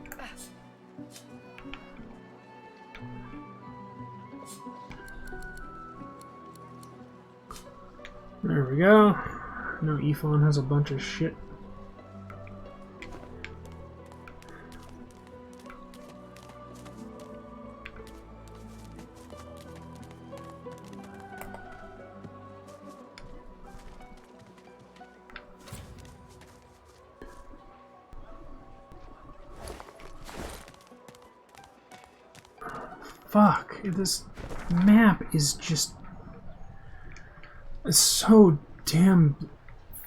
There we go. Now Ephon has a bunch of shit. Fuck, this map is just... It's so damn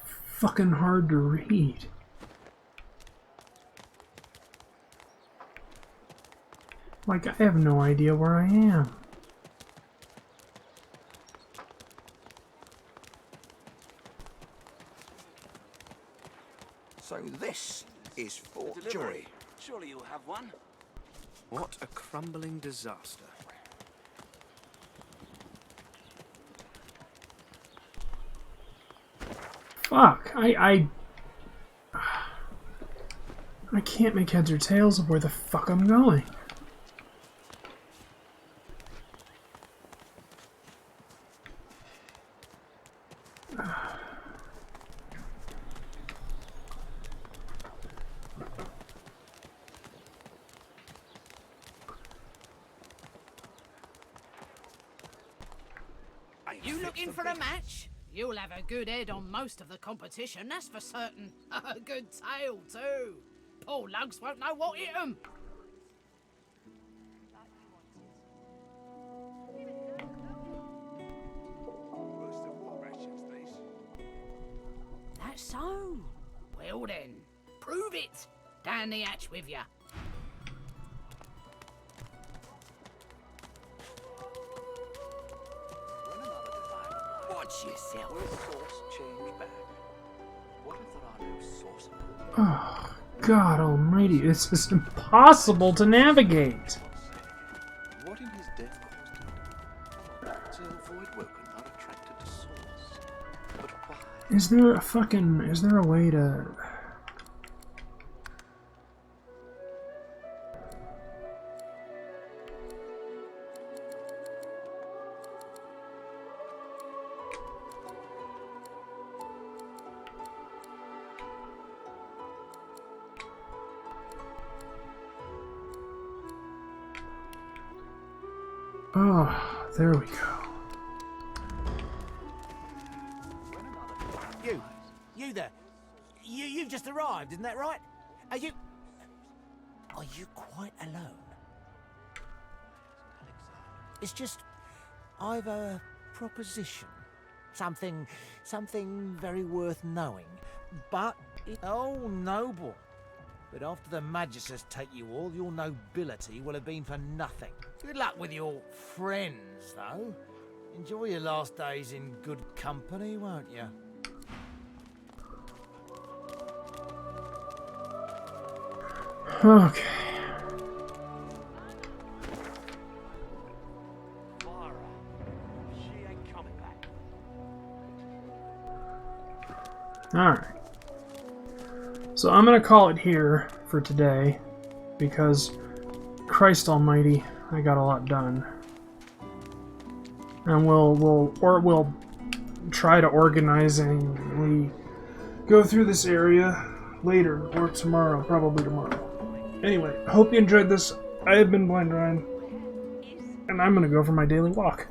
fucking hard to read. Like, I have no idea where I am. So this is Fort Joy. Surely you'll have one. What a crumbling disaster. Fuck, I can't make heads or tails of where the fuck I'm going. You looking for a match? You'll have a good head on most of the competition, that's for certain. A good tail, too. Poor lugs won't know what hit them. That's so. Well then, prove it. Down the hatch with ya. Watch yourself. Will source change back? What if there are no sources? Oh, God almighty, this is impossible to navigate. What in his death caused him to avoid Woken, not attracted to source? But why? Is there a way to... Oh, there we go. You there. You've just arrived, isn't that right? Are you quite alone? It's just, I've a proposition. Something very worth knowing. But, oh, noble. But after the Magisters take you all, your nobility will have been for nothing. Good luck with your friends, though. Enjoy your last days in good company, won't you? Okay. She ain't coming back. Alright. So I'm gonna call it here for today, because Christ almighty, I got a lot done. And we'll try to organizingly go through this area later or tomorrow, probably tomorrow. Anyway, I hope you enjoyed this. I have been Blind Ryan, and I'm gonna go for my daily walk.